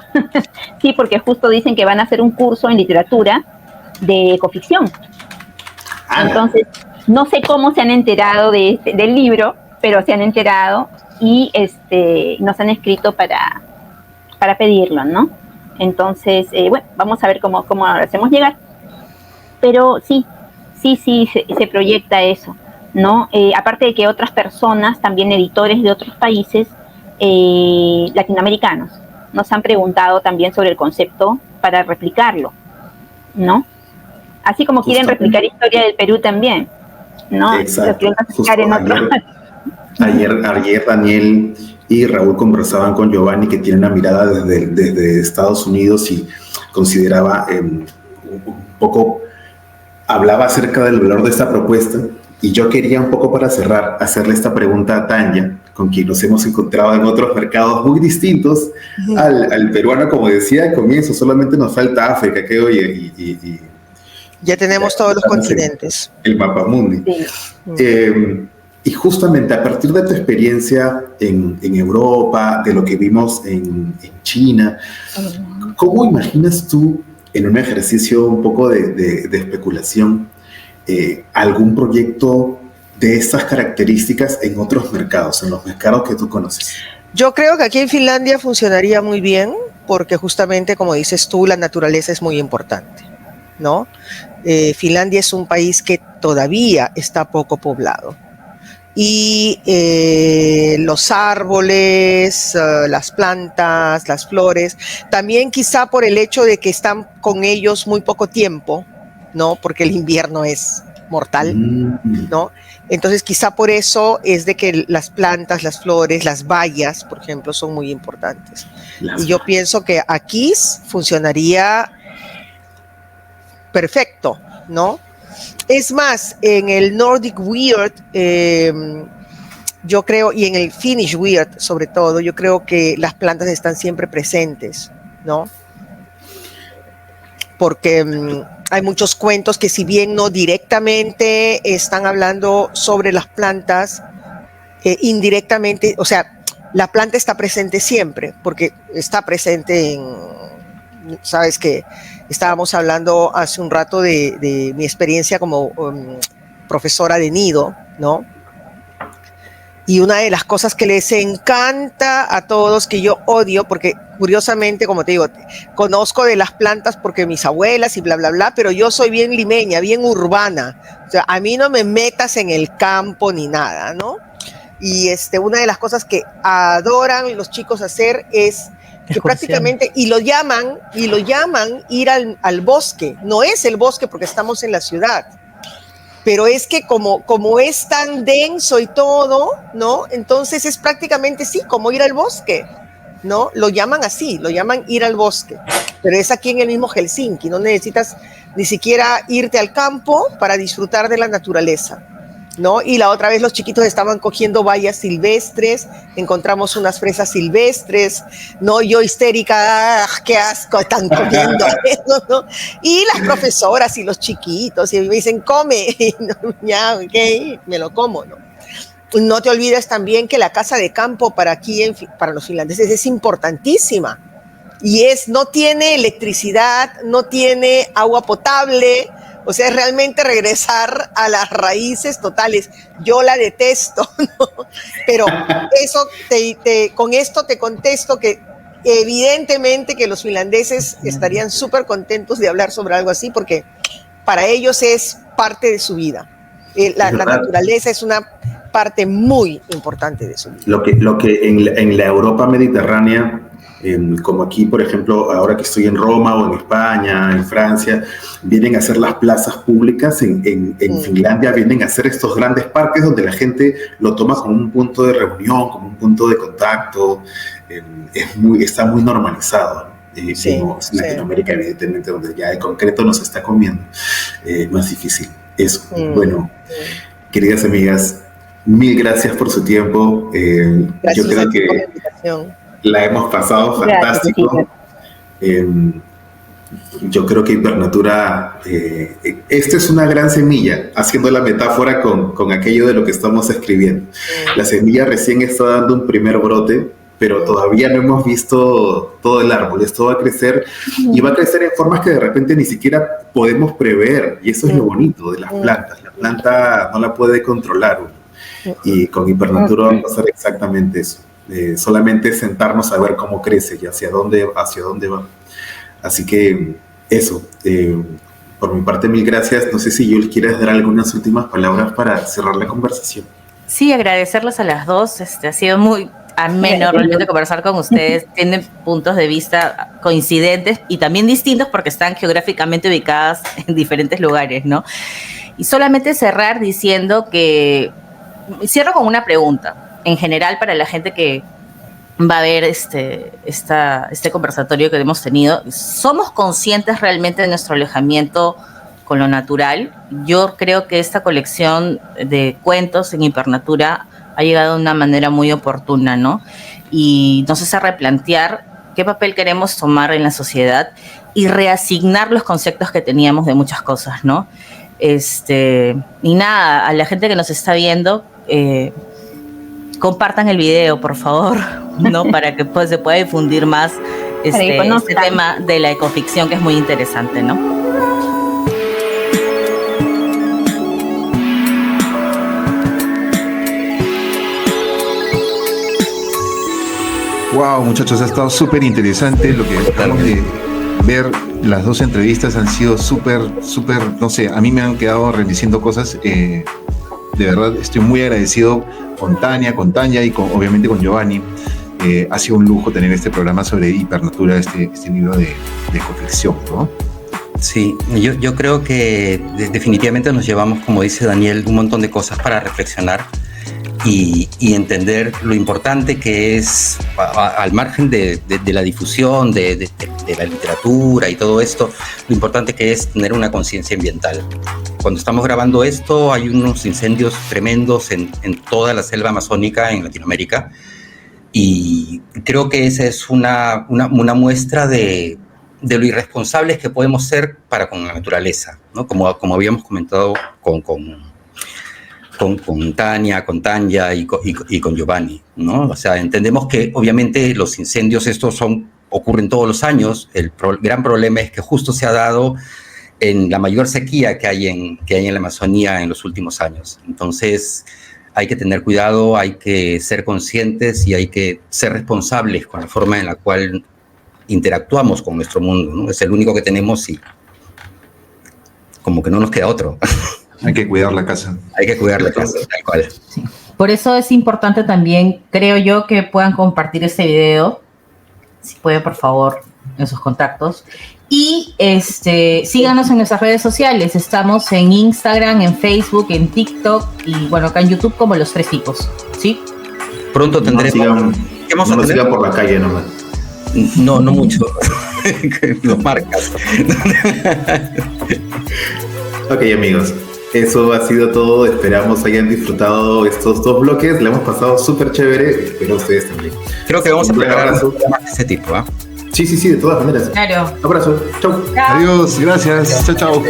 Sí, porque justo dicen que van a hacer un curso en literatura de ecoficción. Entonces, no sé cómo se han enterado del libro, pero se han enterado y nos han escrito para pedirlo, ¿no? Entonces, bueno, vamos a ver cómo lo hacemos llegar. Pero sí, se proyecta eso, ¿no? Aparte de que otras personas, también editores de otros países latinoamericanos, nos han preguntado también sobre el concepto para replicarlo, ¿no? Así como quieren replicar Historia del Perú también, ¿no? Exacto. Ayer Daniel y Raúl conversaban con Giovanni, que tiene una mirada desde Estados Unidos y consideraba un poco, hablaba acerca del valor de esta propuesta, y yo quería un poco, para cerrar, hacerle esta pregunta a Tanya, con quien nos hemos encontrado en otros mercados muy distintos al peruano. Como decía al comienzo, solamente nos falta África, que oye, y ya tenemos todos los continentes. El mapamundi. Sí. Y justamente a partir de tu experiencia en Europa, de lo que vimos en China, ¿cómo imaginas tú, en un ejercicio un poco de especulación, algún proyecto de estas características en otros mercados, en los mercados que tú conoces? Yo creo que aquí en Finlandia funcionaría muy bien, porque justamente, como dices tú, la naturaleza es muy importante, ¿no? Finlandia es un país que todavía está poco poblado. Y los árboles, las plantas, las flores, también quizá por el hecho de que están con ellos muy poco tiempo, ¿no? Porque el invierno es mortal, ¿no? Entonces quizá por eso es de que las plantas, las flores, las bayas, por ejemplo, son muy importantes. Y yo pienso que aquí funcionaría perfecto, ¿no? Es más, en el Nordic Weird, yo creo, y en el Finnish Weird sobre todo, yo creo que las plantas están siempre presentes, ¿no? Porque hay muchos cuentos que, si bien no directamente están hablando sobre las plantas, indirectamente, o sea, la planta está presente siempre, porque está presente sabes que estábamos hablando hace un rato de mi experiencia como profesora de nido, ¿no? Y una de las cosas que les encanta a todos, que yo odio, porque curiosamente, como te digo, conozco de las plantas porque mis abuelas y bla, bla, bla, pero yo soy bien limeña, bien urbana. O sea, a mí no me metas en el campo ni nada, ¿no? Y una de las cosas que adoran los chicos hacer es que prácticamente, y lo llaman ir al bosque. No es el bosque porque estamos en la ciudad, pero es que como es tan denso y todo, ¿no? Entonces es prácticamente, sí, como ir al bosque, ¿no? Lo llaman así, lo llaman ir al bosque, pero es aquí en el mismo Helsinki, no necesitas ni siquiera irte al campo para disfrutar de la naturaleza, ¿no? Y la otra vez los chiquitos estaban cogiendo bayas silvestres, encontramos unas fresas silvestres, ¿no? Yo histérica, ¡ah, qué asco, están comiendo eso, ¿no? Y las profesoras y los chiquitos, y me dicen, come, y ya, ok, me lo como, ¿no? No te olvides también que la casa de campo para los finlandeses es importantísima, y no tiene electricidad, no tiene agua potable. O sea, es realmente regresar a las raíces totales. Yo la detesto, ¿no? Pero eso con esto te contesto que evidentemente que los finlandeses estarían súper contentos de hablar sobre algo así, porque para ellos es parte de su vida. La naturaleza es una parte muy importante de su vida. Lo que en la Europa mediterránea, como aquí, por ejemplo, ahora que estoy en Roma o en España, en Francia, vienen a hacer las plazas públicas. En Finlandia vienen a hacer estos grandes parques donde la gente lo toma como un punto de reunión, como un punto de contacto. Está muy normalizado, ¿no? Sí, como en Latinoamérica, evidentemente, donde ya el concreto nos está comiendo. Más difícil. Eso. Bueno, queridas amigas, mil gracias por su tiempo. Gracias, yo creo que por la invitación. La hemos pasado fantástico. Yo creo que Hipernatura, esta es una gran semilla, haciendo la metáfora con aquello de lo que estamos escribiendo. La semilla recién está dando un primer brote, pero todavía no hemos visto todo el árbol. Esto va a crecer y va a crecer en formas que de repente ni siquiera podemos prever, y eso es lo bonito de las plantas. La planta no la puede controlar uno, y con Hipernatura va a pasar exactamente eso. Solamente sentarnos a ver cómo crece y hacia dónde va. Así que eso, por mi parte, mil gracias. No sé si Yul quieres dar algunas últimas palabras para cerrar la conversación. Sí, agradecerles a las dos. Ha sido muy ameno realmente conversar con ustedes. Tienen puntos de vista coincidentes y también distintos porque están geográficamente ubicadas en diferentes lugares, ¿no? Y solamente cerrar diciendo que... Cierro con una pregunta. En general, para la gente que va a ver este conversatorio que hemos tenido, ¿somos conscientes realmente de nuestro alejamiento con lo natural? Yo creo que esta colección de cuentos en Hipernatura ha llegado de una manera muy oportuna, ¿no? Y nos hace replantear qué papel queremos tomar en la sociedad y reasignar los conceptos que teníamos de muchas cosas, ¿no? Y nada, a la gente que nos está viendo... compartan el video, por favor, ¿no? Para que se pueda difundir más este tema de la ecoficción, que es muy interesante, ¿no? Wow, muchachos, ha estado súper interesante lo que acabamos de ver. Las dos entrevistas han sido súper, no sé, a mí me han quedado remitiendo cosas. De verdad, estoy muy agradecido con Tania y obviamente con Giovanni. Ha sido un lujo tener este programa sobre Hipernatura, este libro de ecoficción, ¿no? Sí, yo creo que definitivamente nos llevamos, como dice Daniel, un montón de cosas para reflexionar y entender lo importante que es, al margen de la difusión de la literatura y todo esto, lo importante que es tener una conciencia ambiental. Cuando estamos grabando esto, hay unos incendios tremendos en toda la selva amazónica en Latinoamérica, y creo que esa es una muestra de lo irresponsables que podemos ser para con la naturaleza, ¿no? Como habíamos comentado con Tania, con Tanya y con Giovanni, ¿no? O sea, entendemos que obviamente los incendios estos ocurren todos los años. El gran problema es que justo se ha dado en la mayor sequía que hay en la Amazonía en los últimos años. Entonces hay que tener cuidado, hay que ser conscientes y hay que ser responsables con la forma en la cual interactuamos con nuestro mundo, ¿no? Es el único que tenemos y como que no nos queda otro. Hay que cuidar la casa. Hay que cuidar la casa, tal cual. Sí. Por eso es importante también, creo yo, que puedan compartir este video, si puede, por favor, en sus contactos. Y síganos en nuestras redes sociales. Estamos en Instagram, en Facebook, en TikTok y, bueno, acá en YouTube como Los Tres Tipos, ¿sí? Pronto tendremos... No nos sigan por la calle nomás. No mucho. Los marcas. Ok, amigos. Eso ha sido todo. Esperamos hayan disfrutado estos 2 bloques. La hemos pasado súper chévere. Espero ustedes también. Creo que vamos a preparar abrazo. un programa de ese tipo, ¿ah? Sí, de todas maneras. Claro. Abrazo. Chau. Adiós, gracias. Chao, chao.